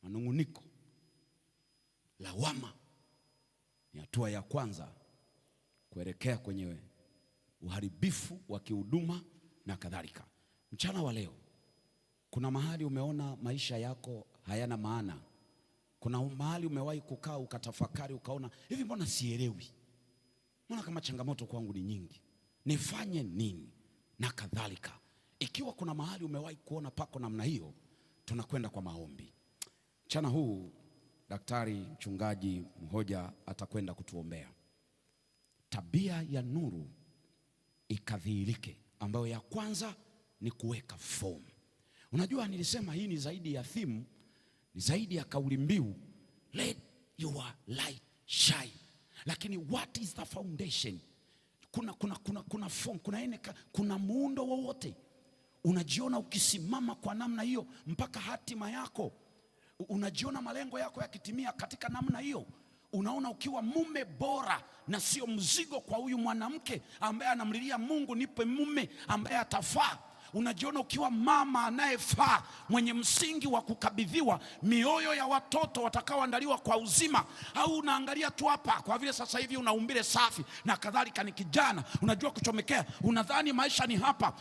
Manunguniko, lawama ni hatua ya kwanza kuelekea kwenye uharibifu wa kihuduma na kadhalika. Mchana wa leo, kuna mahali umeona maisha yako hayana maana? Kuna mahali umewahi kukaa ukatafakari ukaona hivi, mbona sielewi, mbona kama changamoto kwangu ni nyingi, nifanye nini na kadhalika? Ikiwa kuna mahali umewahi kuona pako namna hiyo, tunakwenda kwa maombi. Mchana huu daktari mchungaji Mhoja atakwenda kutuombea tabia ya nuru ikadhihirike, ambayo ya kwanza ni kuweka fomu. Unajua, nilisema hii ni zaidi ya theme, ni zaidi ya kauli mbiu, let your light shine. Lakini what is the foundation? Kuna form, kuna muundo wowote. Unajiona ukisimama kwa namna hiyo mpaka hatima yako, unajiona malengo yako yakitimia katika namna hiyo, unaona ukiwa mume bora na sio mzigo kwa huyu mwanamke ambaye anamlilia Mungu, nipe mume ambaye atafaa. Unajiona ukiwa mama anayefaa, mwenye msingi wa kukabidhiwa mioyo ya watoto watakaoandaliwa kwa uzima. Au unaangalia tu hapa kwa vile sasa hivi una umbile safi na kadhalika, ni kijana, unajua kuchomekea, unadhani maisha ni hapa,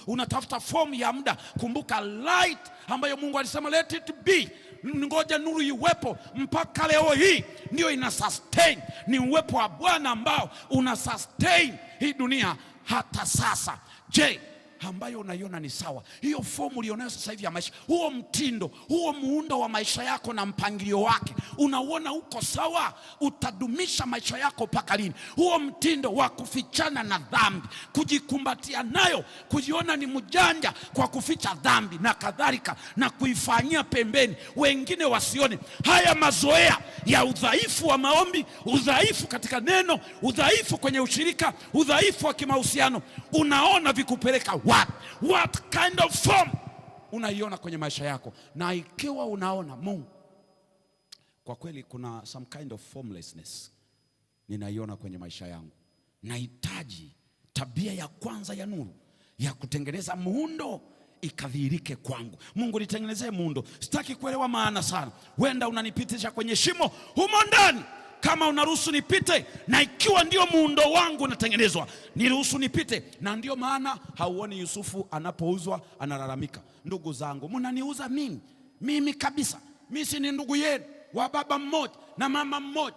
unatafuta fomu ya muda. Kumbuka light ambayo Mungu alisema let it be, ngoja nuru iwepo. Mpaka leo hii ndio ina sustain, ni uwepo wa Bwana ambao una sustain hii dunia hata sasa. Je, ambayo unaiona ni sawa hiyo fomu ulionayo sasa hivi ya maisha, huo mtindo, huo muundo wa maisha yako na mpangilio wake, unauona uko sawa? Utadumisha maisha yako mpaka lini? Huo mtindo wa kufichana na dhambi, kujikumbatia nayo, kujiona ni mjanja kwa kuficha dhambi na kadhalika, na kuifanyia pembeni wengine wasione, haya mazoea ya udhaifu wa maombi, udhaifu katika neno, udhaifu kwenye ushirika, udhaifu wa kimahusiano, unaona vikupeleka what kind of form unaiona kwenye maisha yako? Na ikiwa unaona Mungu, kwa kweli kuna some kind of formlessness ninaiona kwenye maisha yangu, nahitaji tabia ya kwanza ya nuru ya kutengeneza muundo ikadhihirike kwangu. Mungu, nitengenezee muundo. Sitaki kuelewa maana sana, wenda unanipitisha kwenye shimo humo ndani kama unaruhusu nipite, na ikiwa ndio muundo wangu unatengenezwa, niruhusu nipite. Na ndio maana hauoni Yusufu anapouzwa analalamika, ndugu zangu mnaniuza mimi kabisa, mimi si ni ndugu yenu wa baba mmoja na mama mmoja.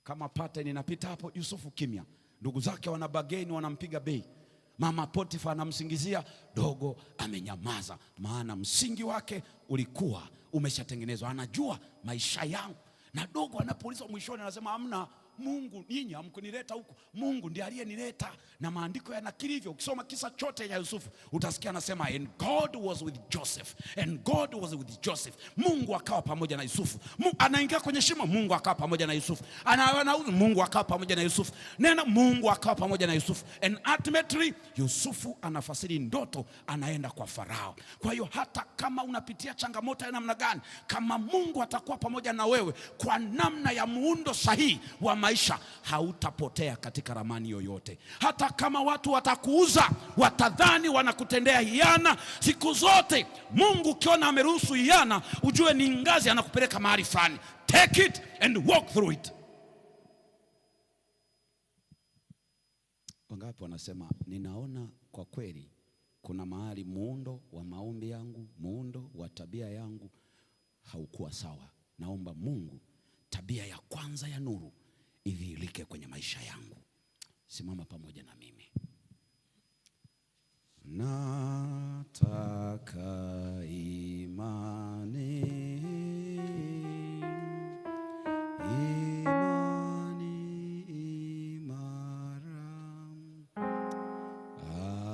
Kama pate ninapita hapo, Yusufu kimya. Ndugu zake wanabageni, wanampiga bei. Mama Potifa anamsingizia, dogo amenyamaza, maana msingi wake ulikuwa umeshatengenezwa. Anajua maisha yangu. Na dogo anapoulizwa mwishoni anasema, hamna Mungu, nyinyi hamkunileta huku, Mungu ndiye aliyenileta. Na maandiko yanakiri hivyo. Ukisoma kisa chote cha Yusufu utasikia anasema, and God was with Joseph, and God was with Joseph. Mungu akawa pamoja na Yusufu. Anaingia kwenye shimo, Mungu akawa pamoja na Yusufu. Anauza, Mungu akawa pamoja na Yusufu. Nena, Mungu akawa pamoja na Yusufu. And ultimately Yusufu anafasiri ndoto, anaenda kwa Farao. Kwa hiyo hata kama unapitia changamoto ya namna gani, kama Mungu atakuwa pamoja na wewe kwa namna ya muundo sahihi wa maisha, hautapotea katika ramani yoyote. Hata kama watu watakuuza, watadhani wanakutendea hiana, siku zote Mungu ukiona ameruhusu hiana, ujue ni ngazi anakupeleka mahali fulani. Take it and walk through it. Wangapi wanasema, ninaona kwa kweli kuna mahali muundo wa maombi yangu, muundo wa tabia yangu haukuwa sawa. Naomba Mungu tabia ya kwanza ya nuru idhihirike kwenye maisha yangu. Simama pamoja na mimi. Nataka imani imara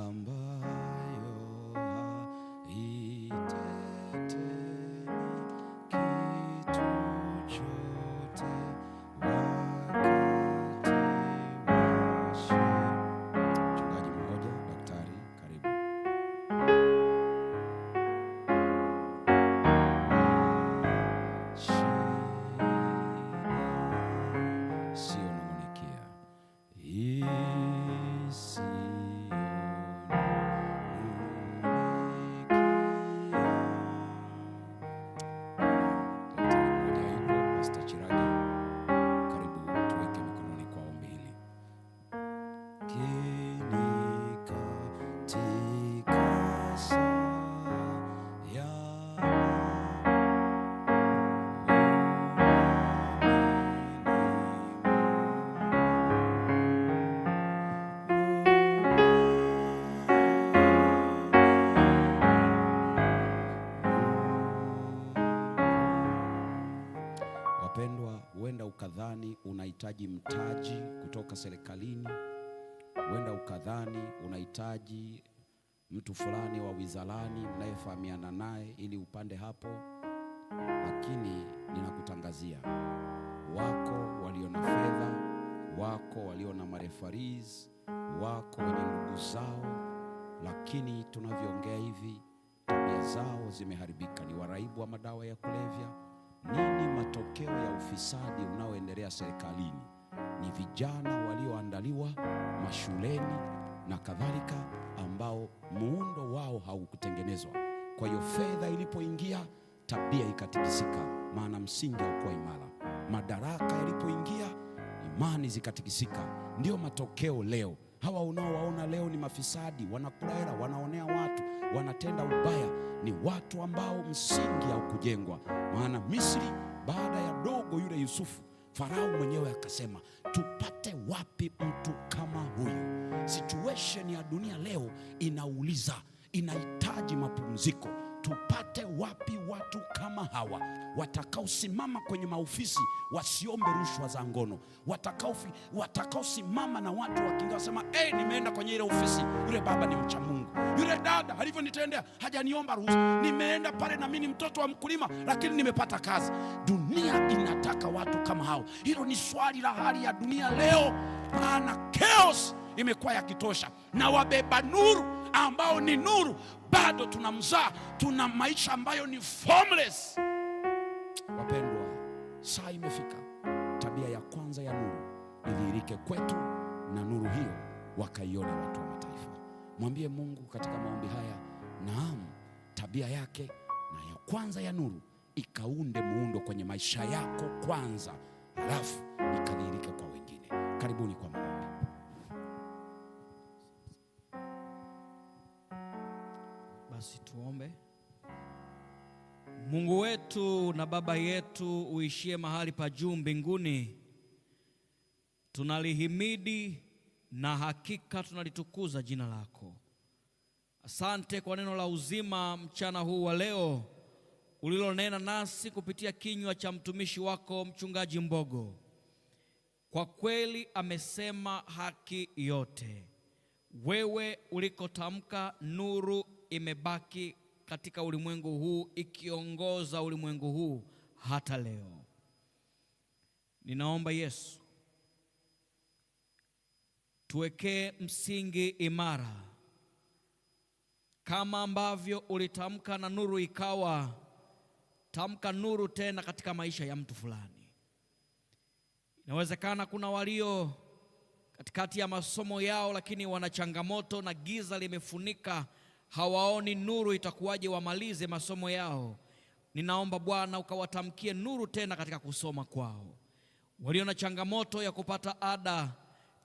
ambayo haitetemi kitu chote wakati wa shida. Mchungaji mmoja, daktari, karibu. Wapendwa, huenda ukadhani unahitaji mtaji kutoka serikalini. Huenda ukadhani unahitaji mtu fulani wa wizarani mnayefahamiana naye ili upande hapo. Lakini ninakutangazia, wako walio na fedha, wako walio na marefaris, wako wenye ndugu zao, lakini tunavyoongea hivi tabia zao zimeharibika. Ni waraibu wa madawa ya kulevya. Nini matokeo ya ufisadi unaoendelea serikalini? Ni vijana walioandaliwa mashuleni na kadhalika, ambao muundo wao haukutengenezwa. Kwa hiyo fedha ilipoingia, tabia ikatikisika, maana msingi haukuwa imara. Madaraka yalipoingia, imani zikatikisika. Ndio matokeo leo. Hawa unaowaona leo ni mafisadi, wanakula hela, wanaonea watu, wanatenda ubaya, ni watu ambao msingi haukujengwa. Maana Misri, baada ya dogo yule Yusufu, Farao mwenyewe akasema, tupate wapi mtu kama huyu? Situation ya dunia leo inauliza, inahitaji mapumziko. Tupate wapi watu kama hawa, watakaosimama kwenye maofisi wasiombe rushwa za ngono, watakaosimama na watu wakinga wasema, nimeenda kwenye ile ofisi, yule baba ni mcha Mungu, yule dada alivyonitendea hajaniomba ruhusa, nimeenda pale na mimi ni mtoto wa mkulima lakini nimepata kazi. Dunia inataka watu kama hao. Hilo ni swali la hali ya dunia leo, maana chaos imekuwa ya kitosha, na wabeba nuru ambao ni nuru bado tunamzaa, tuna maisha ambayo ni formless. Wapendwa, saa imefika tabia ya kwanza ya nuru idhihirike kwetu, na nuru hiyo wakaione watu wa mataifa. Mwambie Mungu katika maombi haya, naam, tabia yake na ya kwanza ya nuru ikaunde muundo kwenye maisha yako kwanza, halafu ikadhihirike kwa wengine. Karibuni kwa maombi. Basi tuombe. Mungu wetu na Baba yetu uishie mahali pa juu mbinguni, tunalihimidi na hakika tunalitukuza jina lako. Asante kwa neno la uzima mchana huu wa leo ulilonena nasi kupitia kinywa cha mtumishi wako Mchungaji Mbogo. Kwa kweli amesema haki yote. Wewe ulikotamka, nuru imebaki katika ulimwengu huu, ikiongoza ulimwengu huu hata leo. Ninaomba Yesu, tuwekee msingi imara, kama ambavyo ulitamka na nuru ikawa. Tamka nuru tena katika maisha ya mtu fulani. Inawezekana kuna walio katikati ya masomo yao, lakini wana changamoto na giza limefunika, hawaoni nuru. Itakuwaje wamalize masomo yao? Ninaomba Bwana ukawatamkie nuru tena katika kusoma kwao. Walio na changamoto ya kupata ada,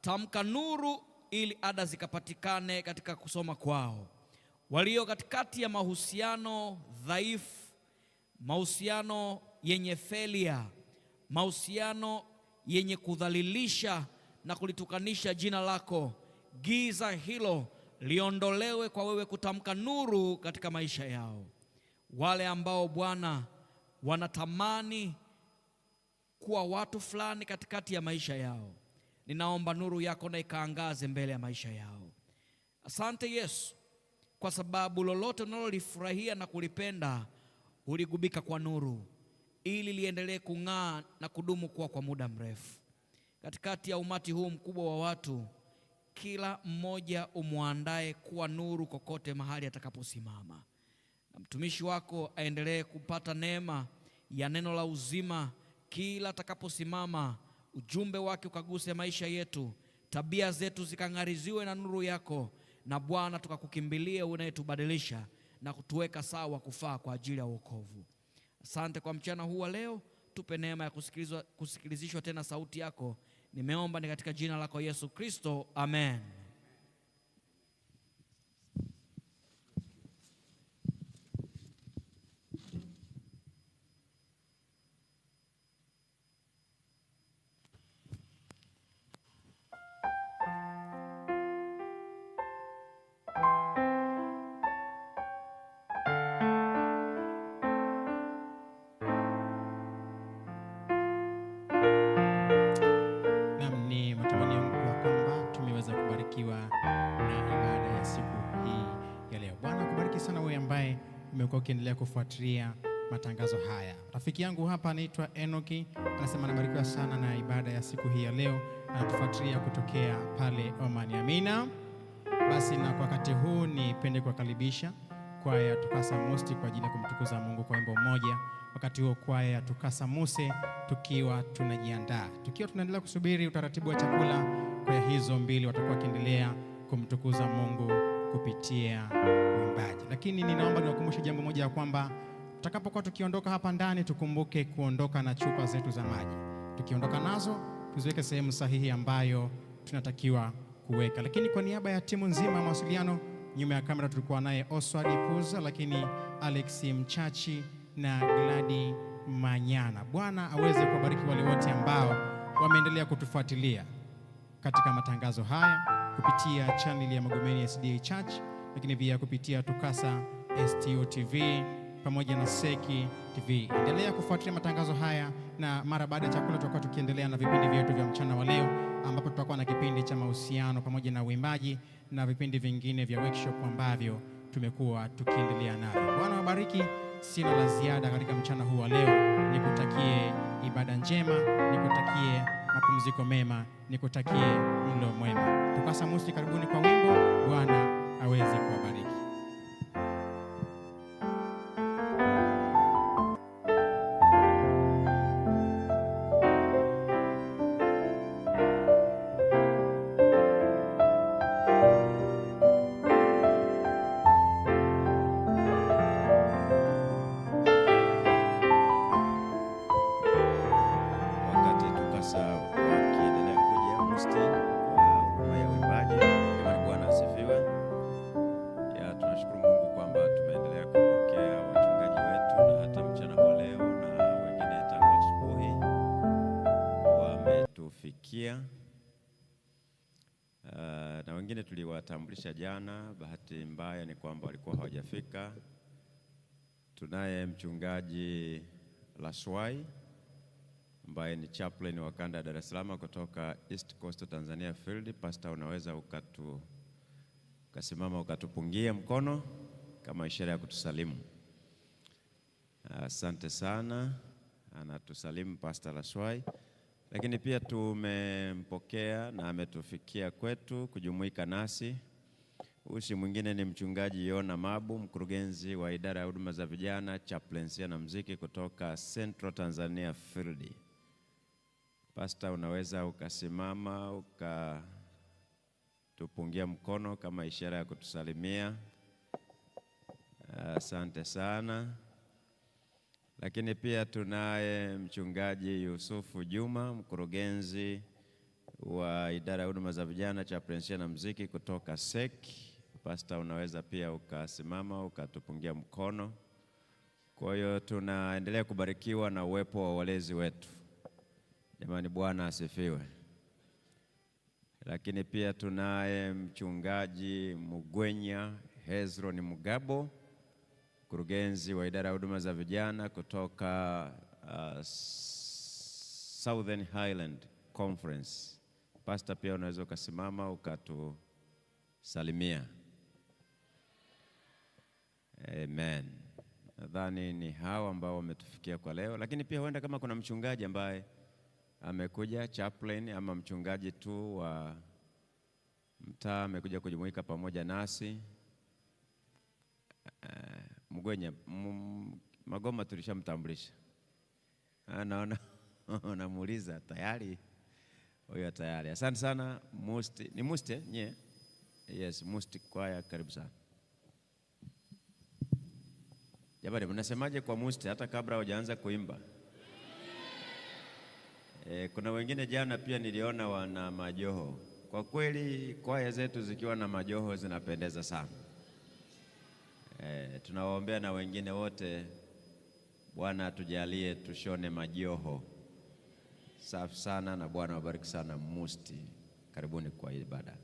tamka nuru ili ada zikapatikane katika kusoma kwao. Walio katikati ya mahusiano dhaifu, mahusiano yenye failure, mahusiano yenye kudhalilisha na kulitukanisha jina lako, giza hilo liondolewe kwa wewe kutamka nuru katika maisha yao. Wale ambao Bwana wanatamani kuwa watu fulani katikati ya maisha yao, ninaomba nuru yako na ikaangaze mbele ya maisha yao. Asante Yesu, kwa sababu lolote unalolifurahia na kulipenda uligubika kwa nuru, ili liendelee kung'aa na kudumu kwa muda mrefu. Katikati ya umati huu mkubwa wa watu, kila mmoja umwandae kuwa nuru kokote mahali atakaposimama. Na mtumishi wako aendelee kupata neema ya neno la uzima kila atakaposimama. Ujumbe wake ukaguse maisha yetu, tabia zetu zikang'ariziwe na nuru yako, na Bwana tukakukimbilie unayetubadilisha na kutuweka sawa kufaa kwa ajili ya wokovu. Asante kwa mchana huu wa leo, tupe neema ya kusikilizishwa tena sauti yako. Nimeomba ni katika jina lako Yesu Kristo, amen. Umekuwa ukiendelea kufuatilia matangazo haya. Rafiki yangu hapa anaitwa Enoki, anasema anabarikiwa sana na ibada ya siku hii ya leo, anatufuatilia kutokea pale Oman. Amina. Basi na kwa wakati huu nipende kuwakaribisha kwaya ya Tukasa Musti kwa ajili ya kumtukuza Mungu kwa wimbo mmoja. Wakati huo kwaya ya Tukasa Muse tukiwa tunajiandaa, tukiwa tunaendelea kusubiri utaratibu wa chakula, kwaya hizo mbili watakuwa wakiendelea kumtukuza Mungu kupitia uimbaji. Lakini ninaomba niwakumbushe jambo moja, ya kwamba tutakapokuwa tukiondoka hapa ndani, tukumbuke kuondoka na chupa zetu za maji. Tukiondoka nazo, tuziweke sehemu sahihi ambayo tunatakiwa kuweka. Lakini kwa niaba ya timu nzima ya mawasiliano, nyuma ya kamera tulikuwa naye Oswald Puza, lakini Alex Mchachi na Gladi Manyana. Bwana aweze kubariki wale wote ambao wameendelea kutufuatilia katika matangazo haya kupitia channel ya Magomeni SDA Church, lakini pia kupitia Tukasa STO TV pamoja na Seki TV. Endelea kufuatilia matangazo haya, na mara baada ya chakula tutakuwa tukiendelea na vipindi vyetu vya mchana wa leo, ambapo tutakuwa na kipindi cha mahusiano pamoja na uimbaji na vipindi vingine vya workshop ambavyo tumekuwa tukiendelea navyo. Bwana wabariki. Sina la ziada katika mchana huu wa leo. Nikutakie ibada njema, nikutakie mapumziko mema, nikutakie mlo mwema. Tukasa Musti, karibuni kwa wimbo. Bwana aweze kuwabariki. sasa wakiendelea kuja Musti kwa huduma ya uimbaji. Jamani, Bwana asifiwe. Tunashukuru Mungu kwamba tumeendelea kupokea wachungaji wetu na hata mchana wa leo na wengine tangu asubuhi wametufikia. Na wengine tuliwatambulisha jana, bahati mbaya ni kwamba walikuwa hawajafika. Tunaye mchungaji Laswai ambaye ni chaplain wa kanda ya Dar es Salaam kutoka East Coast Tanzania Field. Pastor, unaweza ukasimama ukatupungia mkono kama ishara ya kutusalimu. Asante sana, anatusalimu Pastor Laswai. Lakini pia tumempokea na ametufikia kwetu kujumuika nasi. Huyu mwingine ni mchungaji Yona Mabu, mkurugenzi wa idara ya huduma za vijana, chaplainsia na muziki kutoka Central Tanzania Field. Pastor, unaweza ukasimama ukatupungia mkono kama ishara ya kutusalimia. Asante sana. Lakini pia tunaye mchungaji Yusufu Juma, mkurugenzi wa idara ya huduma za vijana, chaplainsia na muziki kutoka SEC. Pastor, unaweza pia ukasimama ukatupungia mkono. Kwa hiyo tunaendelea kubarikiwa na uwepo wa walezi wetu. Jamani, Bwana asifiwe. Lakini pia tunaye mchungaji Mugwenya Hezron Mugabo, mkurugenzi wa idara ya huduma za vijana kutoka Southern Highland Conference. Pastor, pia unaweza ukasimama ukatusalimia. Amen. Nadhani ni hawa ambao wametufikia kwa leo, lakini pia huenda kama kuna mchungaji ambaye amekuja, chaplain ama mchungaji tu wa mtaa amekuja kujumuika pamoja nasi. Mgwenya Magoma tulishamtambulisha. Naona unamuuliza tayari. Huyo tayari. Asante sana Musti. Ni Musti nye? Yes, Musti kwaya, karibu sana. Jamani, mnasemaje kwa Musti hata kabla hujaanza kuimba? Kuna wengine jana pia niliona wana majoho. Kwa kweli kwaya zetu zikiwa na majoho zinapendeza sana. Tunawaombea na wengine wote, Bwana atujalie tushone majoho. Safi sana na Bwana wabariki sana Musti. Karibuni kwa ibada.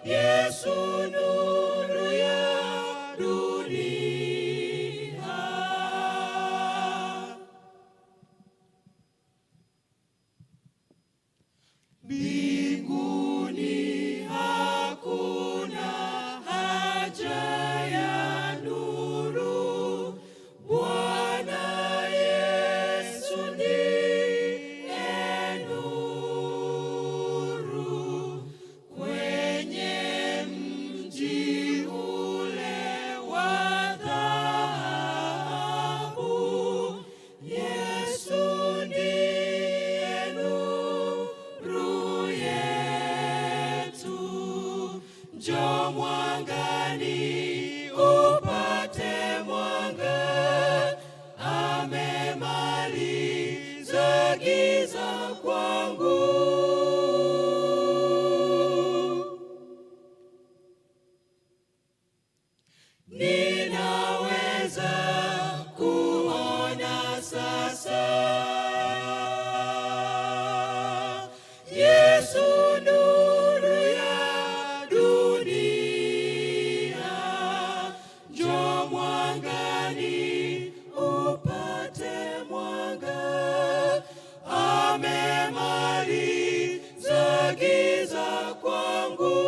Yesu nuru ya dunia. Mbinguni hakuna haja ya nuru, Bwana Yesu ndiye nuru. Kwenye mji ule wa dhahabu, Yesu ndiye nuru yetu. Njoo mwangani upate mwanga, amemaliza giza kwangu. Ninaweza kuona sasa. Yesu nuru ya dunia. Njoo mwangani upate mwanga, amemaliza giza kwangu.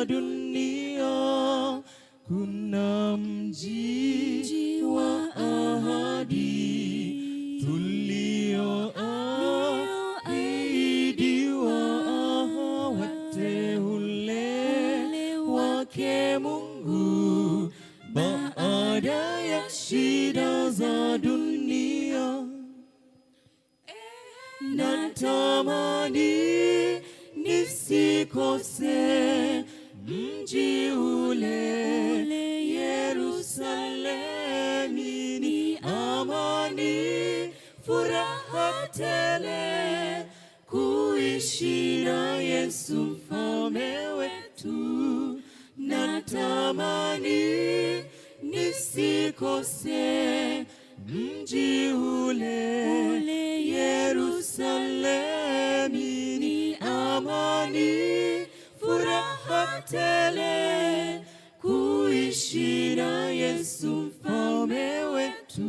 za dunia, kuna mji wa ahadi tulioahidiwa, wateule wake Mungu, baada ya shida za dunia. Natamani nisikose mji ule, Yerusalemu, ni amani, furaha tele, kuishi na Yesu mfalme wetu. Natamani nisikose mji ule, Yerusalemu, ni amani, furaha tele, kuishi na Yesu mfalme wetu.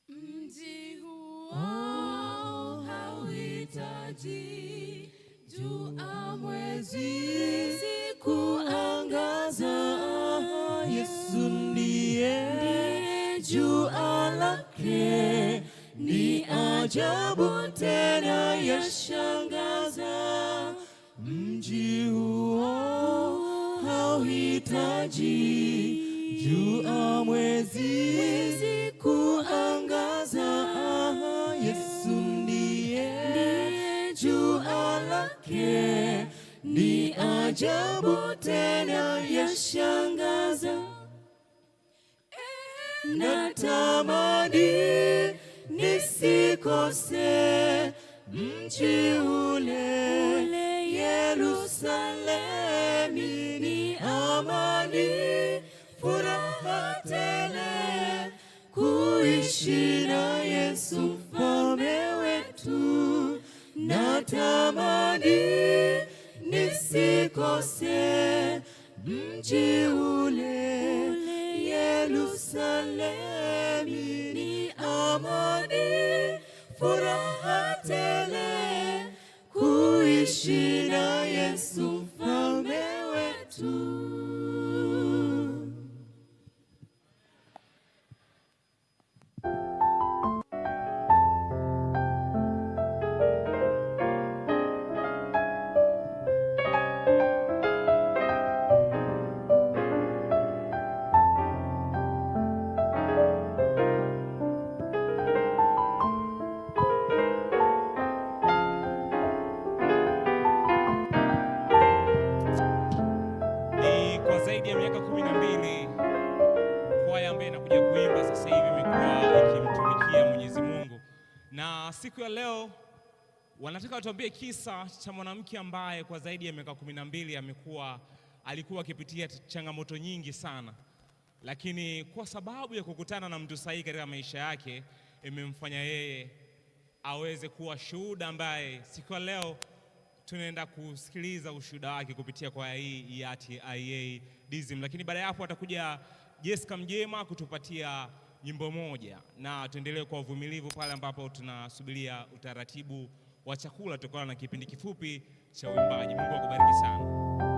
Mji huo hauhitaji jua, mwezi kuangaza. Yesu ndiye jua lake, ni ajabu tena yashangaza. Mji huo hauhitaji jua, mwezi kuangaza. Yesu ndiye jua lake, ni ajabu tena yashangaza. Natamani nisikose mji ule, Yerusalemu, ni amani, furaha tele, kuishi na Yesu mfalme wetu. Natamani nisikose mji ule, Yerusalemu, ni amani, furaha tele, kuishi na Yesu mfalme wetu. Kwa zaidi ya miaka 12 kwaya ambayo inakuja kuimba sasa hivi imekuwa ikimtumikia Mwenyezi Mungu, na siku ya leo wanataka watuambie kisa cha mwanamke ambaye kwa zaidi ya miaka 12 alikuwa akipitia changamoto nyingi sana, lakini kwa sababu ya kukutana na mtu sahihi katika maisha yake imemfanya yeye aweze kuwa shuhuda ambaye siku ya leo tunaenda kusikiliza ushuhuda wake kupitia kwaya hii ya TIA DSM. Lakini baada ya hapo atakuja Jessica Mjema kutupatia nyimbo moja, na tuendelee kwa uvumilivu pale ambapo tunasubiria utaratibu wa chakula, tokana na kipindi kifupi cha uimbaji. Mungu akubariki sana.